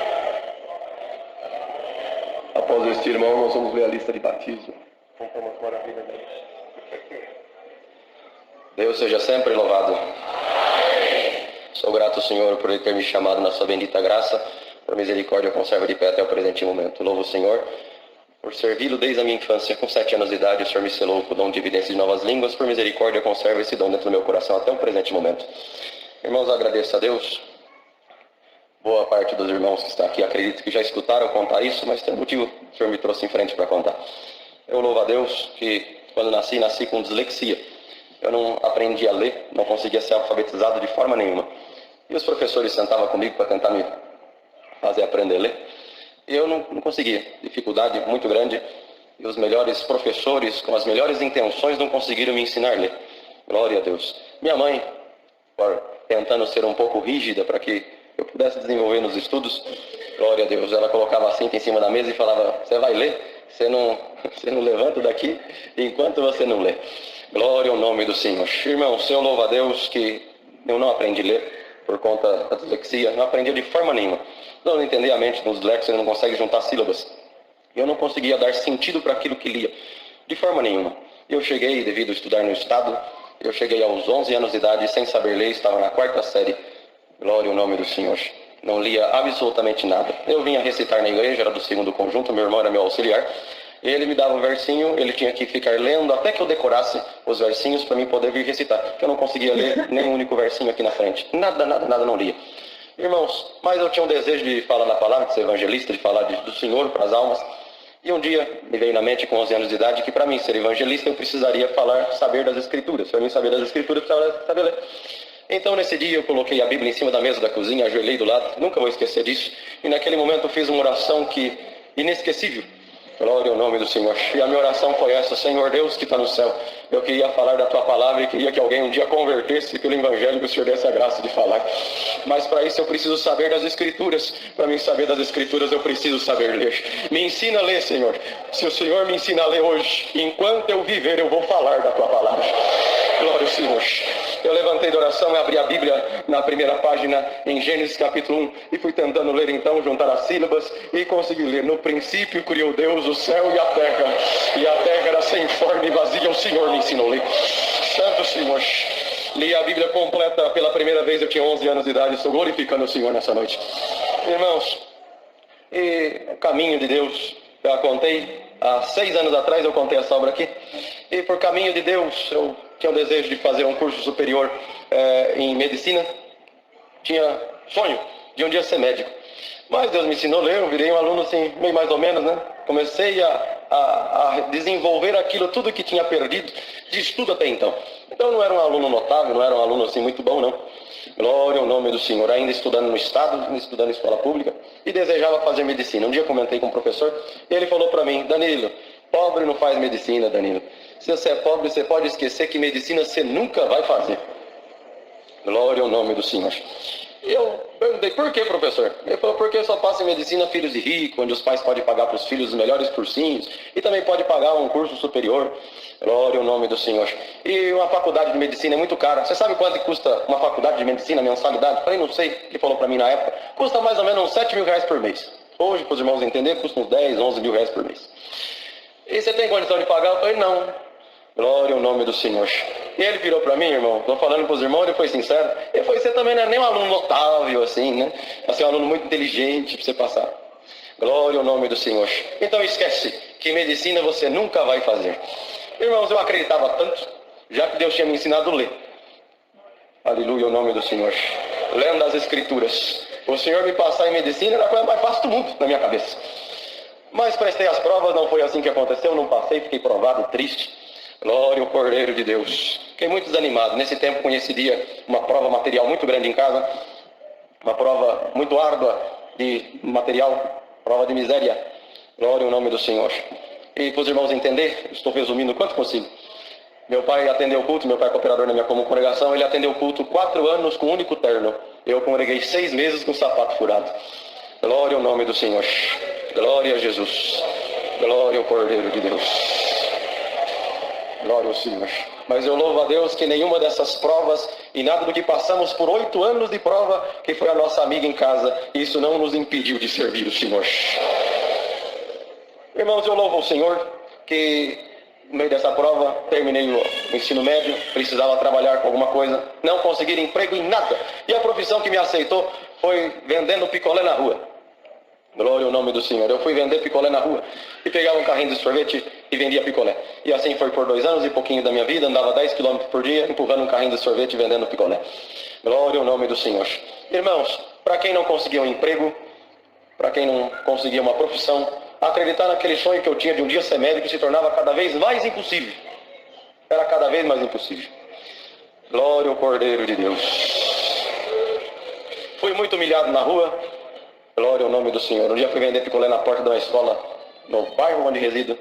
Após este irmão, nós vamos ver a lista de batismo. Deus seja sempre louvado. Sou grato ao Senhor por Ele ter me chamado na sua bendita graça. Por misericórdia, conserva de pé até o presente momento. Louvo o Senhor por servi-lo desde a minha infância. Com 7 anos de idade, o Senhor me selou com o dom de evidência de novas línguas. Por misericórdia, conserva esse dom dentro do meu coração até o presente momento. Irmãos, agradeço a Deus. Boa parte dos irmãos que está aqui acredito que já escutaram contar isso, mas tem um motivo que o Senhor me trouxe em frente para contar. Eu louvo a Deus que quando nasci com dislexia. Eu não aprendi a ler, não conseguia ser alfabetizado de forma nenhuma. E os professores sentavam comigo para tentar me fazer aprender a ler. E eu não conseguia, dificuldade muito grande. E os melhores professores, com as melhores intenções, não conseguiram me ensinar a ler. Glória a Deus. Minha mãe, tentando ser um pouco rígida para que eu pudesse desenvolver nos estudos, glória a Deus, ela colocava a cinta em cima da mesa e falava: você vai ler? Você não levanta daqui enquanto você não lê. Glória ao nome do Senhor. Irmão, eu louvo a Deus que eu não aprendi a ler por conta da dislexia, não aprendi de forma nenhuma. Não entendi a mente dos dislexos, ele não consegue juntar sílabas. Eu não conseguia dar sentido para aquilo que lia, de forma nenhuma. Eu cheguei, devido a estudar no estado, eu cheguei aos 11 anos de idade sem saber ler, estava na 4ª série. Glória ao nome do Senhor. Não lia absolutamente nada. Eu vinha recitar na igreja, era do 2º conjunto, meu irmão era meu auxiliar. Ele me dava um versinho, ele tinha que ficar lendo até que eu decorasse os versinhos para mim poder vir recitar. Porque eu não conseguia ler nem um único versinho aqui na frente. Nada não lia. Irmãos, mas eu tinha um desejo de falar na palavra, de ser evangelista, de falar do Senhor para as almas. E um dia me veio na mente, com 11 anos de idade, que para mim ser evangelista eu precisaria saber das Escrituras. Para mim saber das Escrituras, eu precisava saber ler. Então nesse dia eu coloquei a Bíblia em cima da mesa da cozinha, ajoelhei do lado, nunca vou esquecer disso. E naquele momento eu fiz uma oração inesquecível. Glória ao nome do Senhor. E a minha oração foi essa: Senhor Deus que está no céu, eu queria falar da Tua palavra e queria que alguém um dia convertesse pelo Evangelho, que o Senhor desse a graça de falar. Mas para isso eu preciso saber das Escrituras. Para mim saber das Escrituras eu preciso saber ler. Me ensina a ler, Senhor. Se o Senhor me ensina a ler hoje, enquanto eu viver eu vou falar da Tua palavra. Glória ao Senhor. Eu levantei da oração e abri a Bíblia na primeira página, em Gênesis capítulo 1, e fui tentando ler então, juntar as sílabas, e consegui ler: no princípio criou Deus o céu e a terra era sem forma e vazia, o Senhor me ensinou a ler. Santo Senhor. Li a Bíblia completa pela primeira vez, eu tinha 11 anos de idade, estou glorificando o Senhor nessa noite. Irmãos, e o caminho de Deus, eu a contei, há 6 anos atrás eu contei essa obra aqui, e por caminho de Deus, eu tinha o desejo de fazer um curso superior em medicina, tinha sonho de um dia ser médico. Mas Deus me ensinou a ler, eu virei um aluno assim, meio mais ou menos, né? Comecei a desenvolver aquilo, tudo que tinha perdido de estudo até então. Então não era um aluno notável, não era um aluno assim muito bom, não. Glória ao nome do Senhor. Ainda estudando no estado, estudando em escola pública, e desejava fazer medicina. Um dia comentei com um professor, e ele falou para mim: Danilo, pobre não faz medicina, Danilo. Se você é pobre, você pode esquecer que medicina você nunca vai fazer. Glória ao nome do Senhor. Eu perguntei: por que, professor? Ele falou: porque só passa em medicina filhos de rico, onde os pais podem pagar para os filhos os melhores cursinhos, e também pode pagar um curso superior. Glória ao nome do Senhor. E uma faculdade de medicina é muito cara. Você sabe quanto custa uma faculdade de medicina, mensalidade? Eu falei: não sei. Ele falou para mim na época: custa mais ou menos uns 7 mil reais por mês. Hoje, para os irmãos entenderem, custa uns 10, 11 mil reais por mês. E você tem condição de pagar? Eu falei: não. Glória ao nome do Senhor. E ele virou para mim, irmão, estou falando para os irmãos, ele foi sincero. Ele falou: você também não é nem um aluno notável assim, né? Você é um aluno muito inteligente para você passar. Glória ao nome do Senhor. Então esquece que medicina você nunca vai fazer. Irmãos, eu acreditava tanto, já que Deus tinha me ensinado a ler. Aleluia ao nome do Senhor. Lendo as Escrituras. O Senhor me passar em medicina era a coisa mais fácil do mundo na minha cabeça. Mas prestei as provas, não foi assim que aconteceu, não passei, fiquei provado, triste. Glória ao Cordeiro de Deus. Fiquei muito desanimado. Nesse tempo conheceria uma prova material muito grande em casa, uma prova muito árdua de material, prova de miséria. Glória ao nome do Senhor. E para os irmãos entenderem, estou resumindo o quanto consigo. Meu pai atendeu o culto, meu pai é cooperador na minha comum congregação, ele atendeu o culto 4 anos com um único terno. Eu congreguei 6 meses com sapato furado. Glória ao nome do Senhor. Glória a Jesus. Glória ao Cordeiro de Deus. Glória ao Senhor. Mas eu louvo a Deus que nenhuma dessas provas e nada do que passamos por 8 anos de prova, que foi a nossa amiga em casa, isso não nos impediu de servir o Senhor. Irmãos, eu louvo ao Senhor que no meio dessa prova terminei o ensino médio, precisava trabalhar com alguma coisa, não consegui emprego em nada. E a profissão que me aceitou foi vendendo picolé na rua. Glória ao nome do Senhor. Eu fui vender picolé na rua e pegava um carrinho de sorvete e vendia picolé. E assim foi por 2 anos e pouquinho da minha vida. Andava 10 km por dia empurrando um carrinho de sorvete e vendendo picolé. Glória ao nome do Senhor. Irmãos, para quem não conseguia um emprego, para quem não conseguia uma profissão, acreditar naquele sonho que eu tinha de um dia ser médico se tornava cada vez mais impossível. Era cada vez mais impossível. Glória ao Cordeiro de Deus. Fui muito humilhado na rua. Glória ao nome do Senhor. Um dia fui vender picolé na porta de uma escola no bairro onde resido.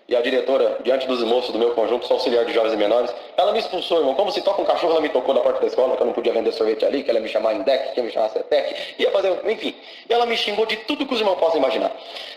E a diretora, diante dos moços do meu conjunto, sou auxiliar de jovens e menores, ela me expulsou, irmão. Como se toca um cachorro, ela me tocou na porta da escola, que eu não podia vender sorvete ali, que ela ia me chamar Indec, que ia me chamar Cetec, ia fazer, enfim. E ela me xingou de tudo que os irmãos possam imaginar.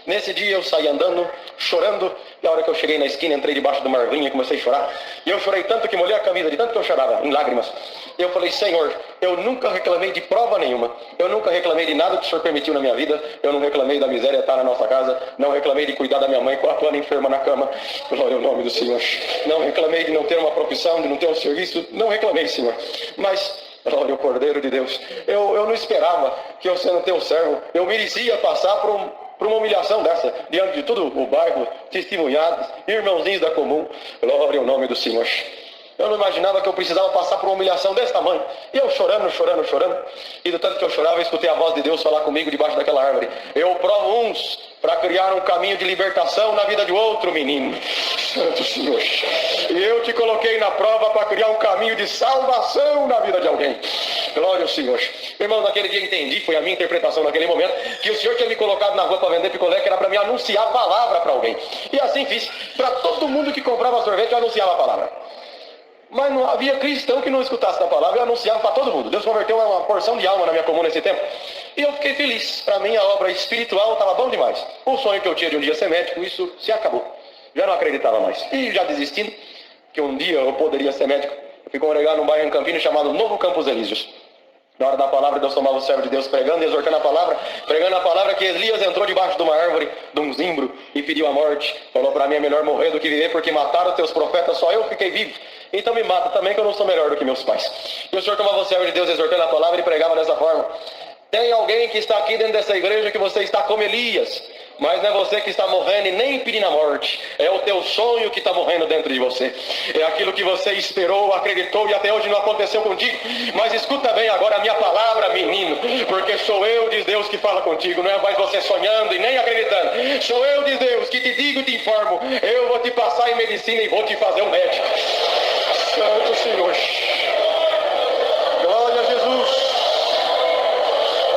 Nesse dia eu saí andando, chorando, e a hora que eu cheguei na esquina, entrei debaixo de uma arvinha e comecei a chorar. E eu chorei tanto que molhei a camisa, de tanto que eu chorava, em lágrimas. E eu falei: Senhor, Eu nunca reclamei de prova nenhuma. Eu nunca reclamei de nada que o Senhor permitiu na minha vida. Eu não reclamei da miséria estar na nossa casa. Não reclamei de cuidar da minha mãe 4 anos enferma na cama. Glória ao nome do Senhor. Não reclamei de não ter uma profissão, de não ter um serviço. Não reclamei, Senhor. Mas, glória ao Cordeiro de Deus. Eu não esperava que eu, sendo teu servo, eu merecia passar por uma humilhação dessa, diante de todo o bairro, testemunhados, irmãozinhos da comum. Glória ao nome do Senhor. Eu não imaginava que eu precisava passar por uma humilhação desse tamanho. E eu chorando. E do tanto que eu chorava, eu escutei a voz de Deus falar comigo debaixo daquela árvore. Eu provo uns para criar um caminho de libertação na vida de outro menino. Santo Senhor. E eu te coloquei na prova para criar um caminho de salvação na vida de alguém. Glória ao Senhor. Irmão, naquele dia entendi, foi a minha interpretação naquele momento, que o Senhor tinha me colocado na rua para vender picolé, que era para me anunciar a palavra para alguém. E assim fiz. Para todo mundo que comprava sorvete, eu anunciava a palavra. Mas não havia cristão que não escutasse da palavra, eu anunciava para todo mundo. Deus converteu uma porção de alma na minha comuna nesse tempo. E eu fiquei feliz. Para mim a obra espiritual estava bom demais. O sonho que eu tinha de um dia ser médico, isso se acabou. Já não acreditava mais. E já desistindo, que um dia eu poderia ser médico, eu fui congregar num bairro em Campinas chamado Novo Campos Elíseos. Na hora da palavra, Deus tomava o servo de Deus pregando, exortando a palavra, pregando a palavra que Elias entrou debaixo de uma árvore, de um zimbro, e pediu a morte. Falou para mim, é melhor morrer do que viver, porque mataram os teus profetas, só eu fiquei vivo. Então me mata também, que eu não sou melhor do que meus pais. E o Senhor tomava o servo de Deus, exortando a palavra e pregava dessa forma. Tem alguém que está aqui dentro dessa igreja que você está como Elias. Mas não é você que está morrendo e nem pedindo a morte. É o teu sonho que está morrendo dentro de você. É aquilo que você esperou, acreditou e até hoje não aconteceu contigo. Mas escuta bem agora a minha palavra, menino. Porque sou eu, diz Deus, que fala contigo. Não é mais você sonhando e nem acreditando. Sou eu, diz Deus, que te digo e te informo. Eu vou te passar em medicina e vou te fazer um médico. Santo Senhor. Glória a Jesus.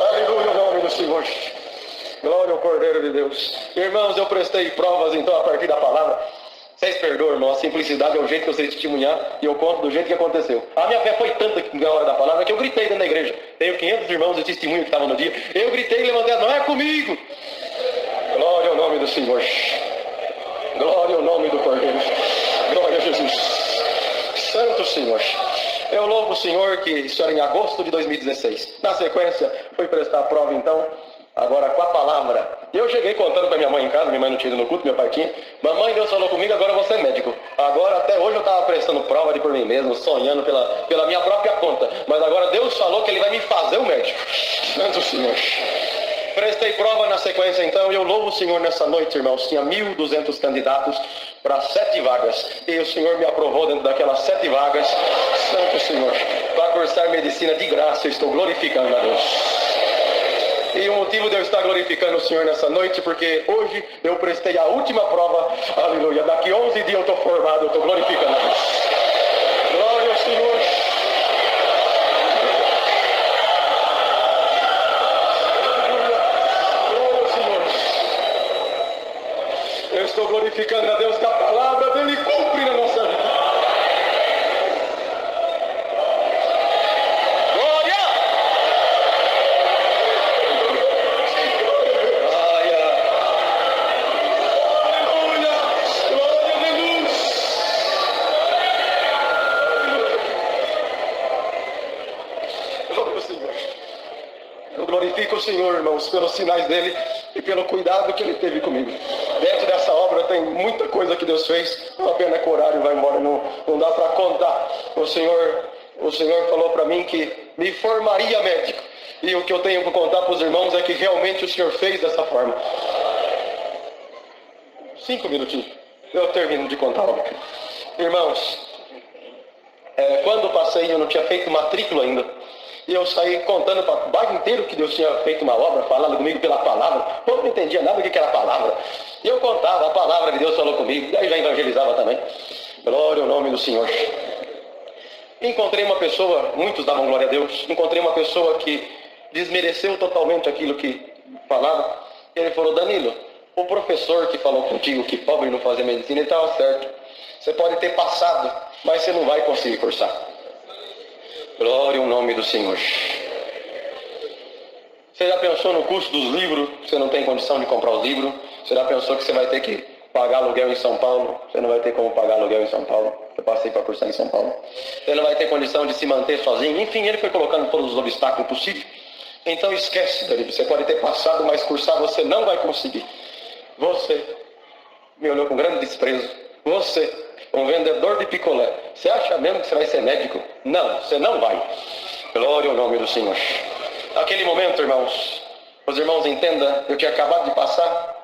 Aleluia, o nome do Senhor. Glória ao Cordeiro de Deus. Irmãos, eu prestei provas então a partir da palavra. Vocês perdoam, irmão, a simplicidade é o jeito que eu sei testemunhar e eu conto do jeito que aconteceu. A minha fé foi tanta na hora da palavra que eu gritei dentro da igreja. Tenho 500 irmãos de testemunho que estavam no dia. Eu gritei e levantei, não é comigo. Glória ao nome do Senhor. Glória ao nome do Cordeiro. Glória a Jesus. Santo Senhor. Eu louvo o Senhor que isso era em agosto de 2016. Na sequência, fui prestar a prova então. Agora com a palavra. Eu cheguei contando para minha mãe em casa, minha mãe não tinha ido no culto, meu pai tinha. Mamãe, Deus falou comigo, agora eu vou ser médico. Agora até hoje eu estava prestando prova de por mim mesmo, sonhando pela minha própria conta. Mas agora Deus falou que Ele vai me fazer um médico. Santo Senhor. Prestei prova na sequência então, e eu louvo o Senhor nessa noite, irmãos. Tinha 1.200 candidatos para 7 vagas. E o Senhor me aprovou dentro daquelas 7 vagas. Santo Senhor. Para cursar medicina de graça, eu estou glorificando a Deus. E o motivo de eu estar glorificando o Senhor nessa noite, porque hoje eu prestei a última prova, aleluia, daqui 11 dias eu estou formado, eu estou glorificando a Deus. Glória ao Senhor. Glória ao Senhor. Eu estou glorificando a Deus que a palavra dele cumpre na nossa vida. Glorifico o Senhor, irmãos, pelos sinais dele e pelo cuidado que ele teve comigo. Dentro dessa obra tem muita coisa que Deus fez. Uma pena que o horário vai embora, não dá para contar. O Senhor falou para mim que me formaria médico. E o que eu tenho para contar para os irmãos é que realmente o Senhor fez dessa forma. 5 minutinhos. Eu termino de contar. Irmãos, quando passei, eu não tinha feito matrícula ainda. E eu saí contando para o bairro inteiro que Deus tinha feito uma obra, falando comigo pela palavra. Eu não entendia nada do que era a palavra. E eu contava, a palavra de Deus falou comigo. E aí já evangelizava também. Glória ao nome do Senhor. Encontrei uma pessoa, muitos davam glória a Deus. Encontrei uma pessoa que desmereceu totalmente aquilo que falava. Ele falou, Danilo, o professor que falou contigo que pobre não fazia medicina, ele estava certo. Você pode ter passado, mas você não vai conseguir cursar. Glória ao nome do Senhor. Você já pensou no custo dos livros? Você não tem condição de comprar os livros? Você já pensou que você vai ter que pagar aluguel em São Paulo? Você não vai ter como pagar aluguel em São Paulo? Eu passei para cursar em São Paulo. Ele não vai ter condição de se manter sozinho. Enfim, ele foi colocando todos os obstáculos possíveis. Então esquece, David. Você pode ter passado, mas cursar você não vai conseguir. Você me olhou com grande desprezo. Você, um vendedor de picolé. Você acha mesmo que você vai ser médico? Não, você não vai. Glória ao nome do Senhor. Naquele momento, irmãos, os irmãos entendam, eu tinha acabado de passar,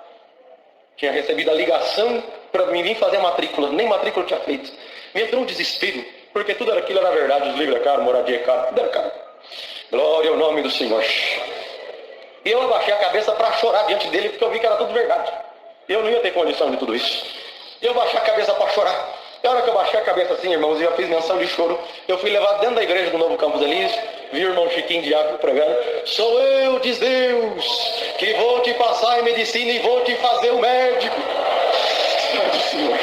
tinha recebido a ligação para mim vir fazer a matrícula, nem matrícula eu tinha feito. Me entrou um desespero, porque tudo aquilo era verdade, os livros é caro, moradia é caro, tudo era caro. Glória ao nome do Senhor. E eu abaixei a cabeça para chorar diante dele, porque eu vi que era tudo verdade. Eu não ia ter condição de tudo isso. Eu baixei a cabeça para chorar. E a hora que eu baixei a cabeça assim, irmãos, e eu fiz menção de choro, eu fui levado dentro da igreja do Novo Campos Elísio, vi o irmão Chiquinho Diácono pregando. Sou eu, diz Deus, que vou te passar em medicina e vou te fazer um médico. Senhor.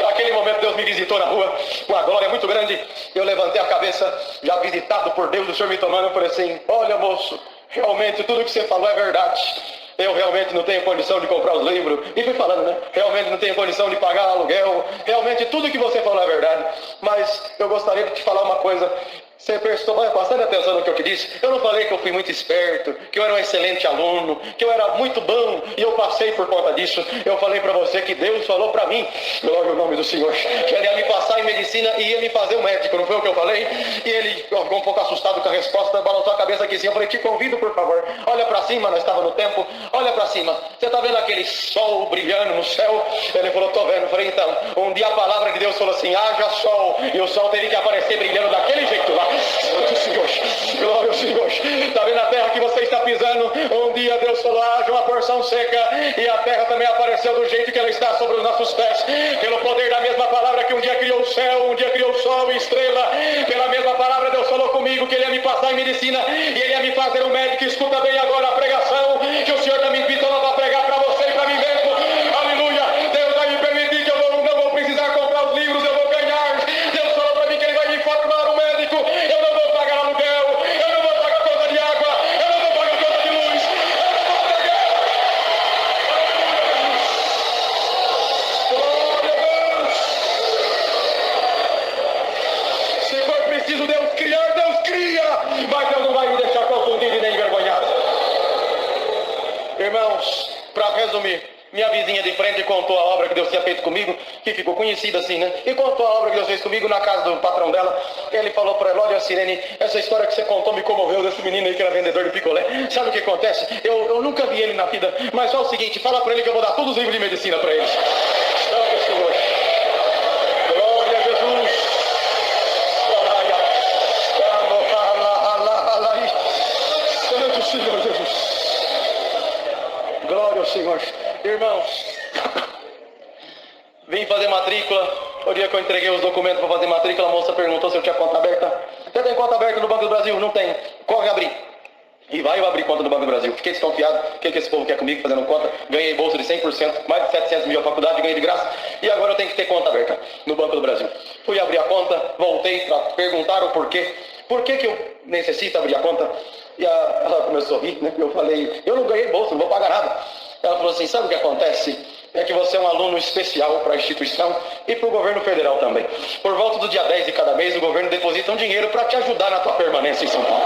Naquele momento Deus me visitou na rua, uma glória muito grande. Eu levantei a cabeça, já visitado por Deus, o Senhor me tomando, eu falei assim, olha moço, realmente tudo que você falou é verdade. Eu realmente não tenho condição de comprar os livros. E fui falando, né? Realmente não tenho condição de pagar aluguel. Realmente tudo que você falou é verdade. Mas eu gostaria de te falar uma coisa. Você prestou bastante atenção no que eu te disse. Eu não falei que eu fui muito esperto, que eu era um excelente aluno, que eu era muito bom e eu passei por conta disso. Eu falei para você que Deus falou para mim, glória ao nome do Senhor, que ele ia me passar em medicina e ia me fazer um médico. Não foi o que eu falei? E ele ficou um pouco assustado com a resposta, balançou a cabeça aqui assim. Eu falei, te convido por favor, olha para cima, nós estávamos no tempo, olha para cima. Você está vendo aquele sol brilhando no céu? Ele falou, tô vendo. Eu falei, então, um dia a palavra de Deus falou assim, haja sol, e o sol teve que aparecer brilhando daquele jeito lá. Senhor, glória ao Senhor. Está vendo a terra que você está pisando? Um dia Deus falou, haja uma porção seca, e a terra também apareceu do jeito que ela está sobre os nossos pés, pelo poder da mesma palavra que um dia criou o céu, um dia criou o sol e estrela. Pela mesma palavra Deus falou comigo que ele ia me passar em medicina e ele ia me fazer um médico. Escuta bem agora a pregação que o Senhor está me invitando para pregar para você e para mim mesmo. Aleluia. Deus vai me permitir que eu não vou precisar comprar os livros, eu vou ganhar. Deus falou para mim que ele vai me formar um médico. Eu não vou pagar aluguel, eu não vou pagar conta de água, eu não vou pagar conta de luz, eu não vou pagar. Glória a Deus. Se for preciso Deus criar, Deus cria, mas Deus não vai me deixar confundido e nem envergonhado. Irmãos, para resumir, minha vizinha de frente contou a obra que Deus tinha feito comigo, que ficou conhecida assim, né? E contou a obra que Deus fez comigo na casa do patrão dela. Ele falou para ela, olha Sirene, essa história que você contou me comoveu desse menino aí que era vendedor de picolé. Sabe o que acontece? Eu nunca vi ele na vida, mas só o seguinte, fala para ele que eu vou dar todos os livros de medicina para ele. Glória ao Senhor. Glória a Jesus. Santo Senhor Jesus. Glória ao Senhor. Irmãos, vim fazer matrícula. O dia que eu entreguei os documentos para fazer matrícula, a moça perguntou se eu tinha conta aberta. Você tem conta aberta no Banco do Brasil? Não tem. Corre abrir. E vai eu abrir conta no Banco do Brasil. Fiquei desconfiado. O que esse povo quer comigo fazendo conta? Ganhei bolsa de 100%, mais de 700 mil a faculdade, ganhei de graça. E agora eu tenho que ter conta aberta no Banco do Brasil. Fui abrir a conta, voltei para perguntar o porquê. Por que eu necessito abrir a conta? E ela começou a rir, né? Eu falei, eu não ganhei bolsa, não vou pagar nada. Ela falou assim, sabe o que acontece? É que você é um aluno especial para a instituição e para o governo federal também. Por volta do dia 10 de cada mês, o governo deposita um dinheiro para te ajudar na tua permanência em São Paulo.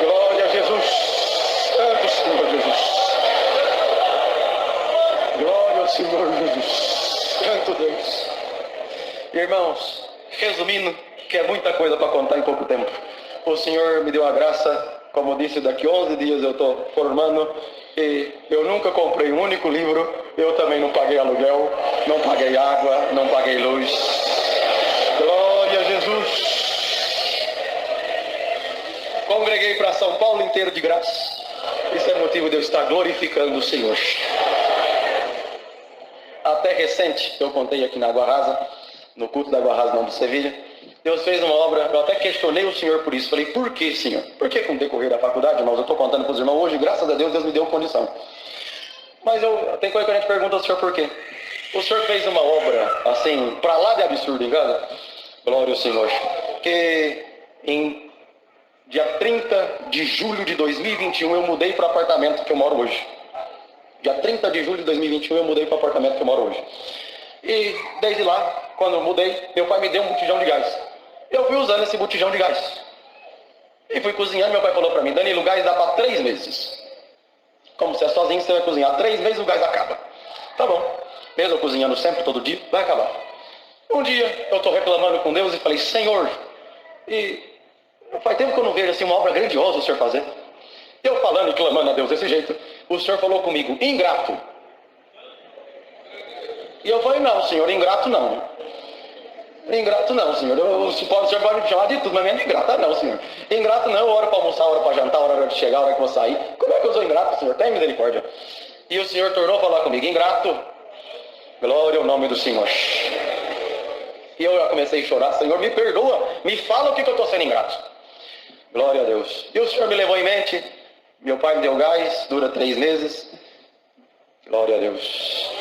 Glória a Jesus. Santo Senhor Jesus. Glória ao Senhor Jesus. Santo Deus. Irmãos, resumindo, que é muita coisa para contar em pouco tempo. O Senhor me deu a graça, como disse, daqui 11 dias eu estou formando. E eu nunca comprei um único livro, eu também não paguei aluguel, não paguei água, não paguei luz. Glória a Jesus. Congreguei para São Paulo inteiro de graça. Isso é motivo de eu estar glorificando o Senhor. Até recente, eu contei aqui na Água Rasa, no culto da Água Rasa, não do Sevilha, Deus fez uma obra, eu até questionei o Senhor por isso. Falei, por que, Senhor? Por que com o decorrer da faculdade, irmãos? Eu estou contando para os irmãos hoje, graças a Deus, Deus me deu condição. Mas tem coisa que a gente pergunta ao Senhor por quê. O Senhor fez uma obra, assim, para lá de absurdo, engano? Glória ao Senhor. Que em dia 30 de julho de 2021 eu mudei para o apartamento que eu moro hoje. Dia 30 de julho de 2021 eu mudei para o apartamento que eu moro hoje. E desde lá, quando eu mudei, meu pai me deu um botijão de gás. Eu fui usando esse botijão de gás. E fui cozinhando, meu pai falou para mim, Danilo, o gás dá para 3 meses. Como você é sozinho, você vai cozinhar 3 meses, o gás acaba. Tá bom. Mesmo eu cozinhando sempre, todo dia, vai acabar. Um dia, eu estou reclamando com Deus e falei, Senhor, e faz tempo que eu não vejo assim, uma obra grandiosa o Senhor fazer. Eu falando e clamando a Deus desse jeito, o Senhor falou comigo, ingrato. E eu falei, não, Senhor, ingrato não. Ingrato não, Senhor. O Senhor pode me chamar de tudo, mas não é ingrato não, Senhor. Ingrato não, hora para almoçar, hora para jantar, hora de chegar, hora que eu vou sair. Como é que eu sou ingrato, Senhor? Tem misericórdia. E o Senhor tornou a falar comigo, ingrato, glória ao nome do Senhor. E eu já comecei a chorar, Senhor, me perdoa, me fala o que eu estou sendo ingrato. Glória a Deus. E o Senhor me levou em mente, meu pai me deu gás, dura 3 meses. Glória a Deus.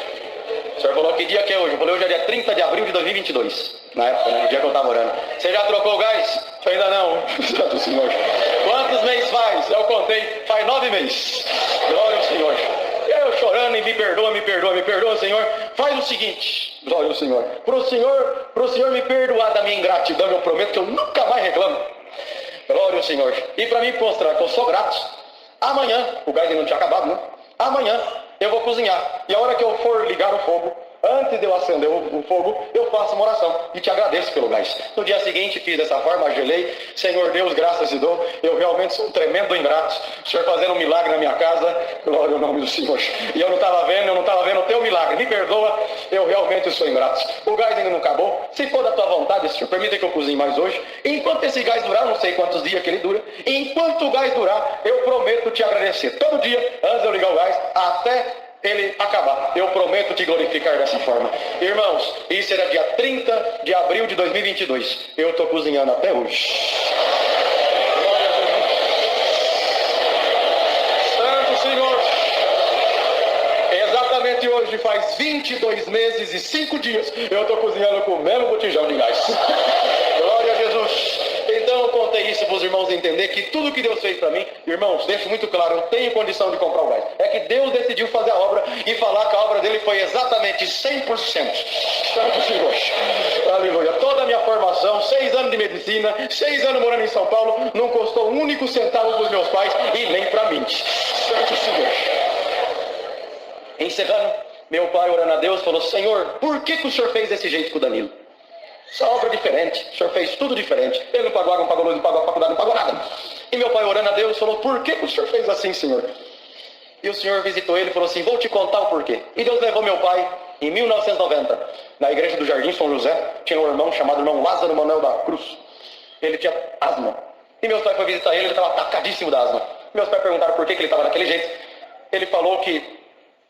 O Senhor falou que dia que é hoje? Eu falei, hoje é dia 30 de abril de 2022. Na época, né? No dia que eu estava orando. Você já trocou o gás? Eu falei, ainda não. Santo Senhor. Quantos meses faz? Eu contei, faz 9 meses. Glória ao Senhor. E eu chorando e me perdoa, Senhor. Faz o seguinte, glória ao Senhor. Pro Senhor me perdoar da minha ingratidão, eu prometo que eu nunca mais reclamo. Glória ao Senhor. E para mim mostrar que eu sou grato, amanhã, o gás ainda não tinha acabado, né? Amanhã eu vou cozinhar. E a hora que eu for ligar o fogo, antes de eu acender o fogo, eu faço uma oração e te agradeço pelo gás. No dia seguinte fiz dessa forma, gelei. Senhor Deus, graças te dou. Eu realmente sou um tremendo ingrato. O Senhor fazendo um milagre na minha casa. Glória ao nome do Senhor. E eu não estava vendo o teu milagre. Me perdoa, eu realmente sou ingrato. O gás ainda não acabou. Se for da tua vontade, Senhor, permita que eu cozinhe mais hoje. Enquanto esse gás durar, não sei quantos dias que ele dura. Enquanto o gás durar, eu prometo te agradecer. Todo dia, antes de eu ligar o gás, até ele acabar. Eu prometo te glorificar dessa forma. Irmãos, isso era dia 30 de abril de 2022. Eu estou cozinhando até hoje. Glória a Deus. Santo Senhor. Exatamente hoje faz 22 meses e 5 dias eu estou cozinhando com o mesmo botijão de gás. Glória a Jesus. Então eu contei isso para os irmãos entender que tudo que Deus fez para mim, irmãos, deixo muito claro, eu tenho condição de comprar o gás. É que Deus decidiu fazer a obra e falar que a obra dele foi exatamente 100%. Santo Senhor. Aleluia. Toda a minha formação, 6 anos de medicina, 6 anos morando em São Paulo, não custou um único centavo para os meus pais e nem para mim. Santo Senhor. Encerrando, meu pai orando a Deus falou, Senhor, por que o Senhor fez desse jeito com o Danilo? Essa obra é diferente, o Senhor fez tudo diferente. Ele não pagou água, não pagou luz, não pagou a faculdade, não pagou nada. E meu pai orando a Deus falou, por que o Senhor fez assim, Senhor? E o Senhor visitou ele e falou assim, vou te contar o porquê. E Deus levou meu pai em 1990, na igreja do Jardim São José, tinha um irmão chamado irmão Lázaro Manuel da Cruz. Ele tinha asma. E meu pai foi visitar ele estava atacadíssimo da asma. Meus pais perguntaram por que ele estava daquele jeito. Ele falou que,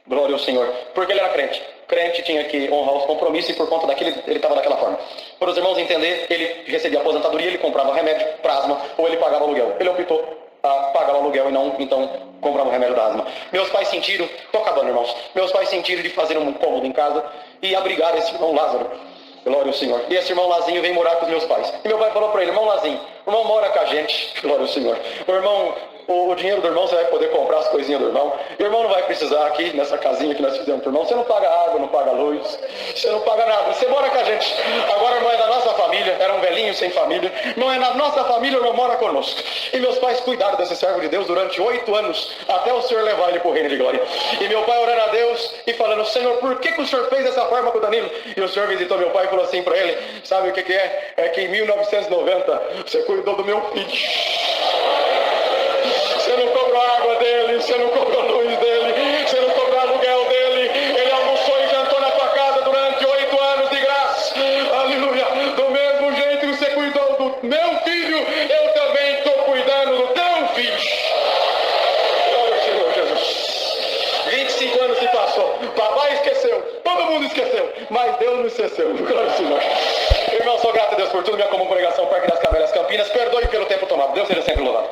glória ao Senhor, porque ele era crente. Crente tinha que honrar os compromissos e por conta daquilo ele estava daquela forma. Para os irmãos entenderem, ele recebia aposentadoria, ele comprava remédio para asma ou ele pagava aluguel. Ele optou a pagar o aluguel e não, então, comprava o remédio da asma. Meus pais sentiram, estou acabando, irmãos, meus pais sentiram de fazer um cômodo em casa e abrigar esse irmão Lázaro. Glória ao Senhor. E esse irmão Lazinho vem morar com os meus pais. E meu pai falou para ele, irmão Lazinho, o irmão mora com a gente. Glória ao Senhor. O irmão, o dinheiro do irmão você vai poder comprar as coisinhas do irmão. O irmão não vai precisar aqui nessa casinha que nós fizemos pro irmão. Você não paga água, não paga luz. Você não paga nada. Você mora com a gente. Agora o irmão é da nossa família. Era um velhinho sem família. Não é na nossa família, o irmão mora conosco. E meus pais cuidaram desse servo de Deus durante 8 anos. Até o Senhor levar ele pro reino de glória. E meu pai orando a Deus e falando, Senhor, por que o Senhor fez dessa forma com o Danilo? E o Senhor visitou meu pai e falou assim para ele, sabe o que é? É que em 1990 você cuidou do meu filho. Você não cobrou a água dele, você não cobrou a luz dele, você não cobrou o aluguel dele. Ele almoçou e jantou na tua casa durante 8 anos de graça. Aleluia. Do mesmo jeito que você cuidou do meu filho, eu também estou cuidando do teu filho. Glória ao Senhor Jesus. 25 anos se passou. Papai esqueceu. Todo mundo esqueceu. Mas Deus não esqueceu. Glória ao Senhor. Irmão, sou grato a Deus por tudo. Minha comum congregação Parque das Camélias Campinas. Perdoe pelo tempo tomado. Deus seja sempre louvado.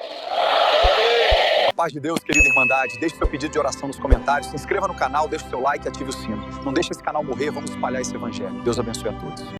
Paz de Deus, querida Irmandade, deixe seu pedido de oração nos comentários, se inscreva no canal, deixe o seu like e ative o sino. Não deixe esse canal morrer, vamos espalhar esse evangelho. Deus abençoe a todos.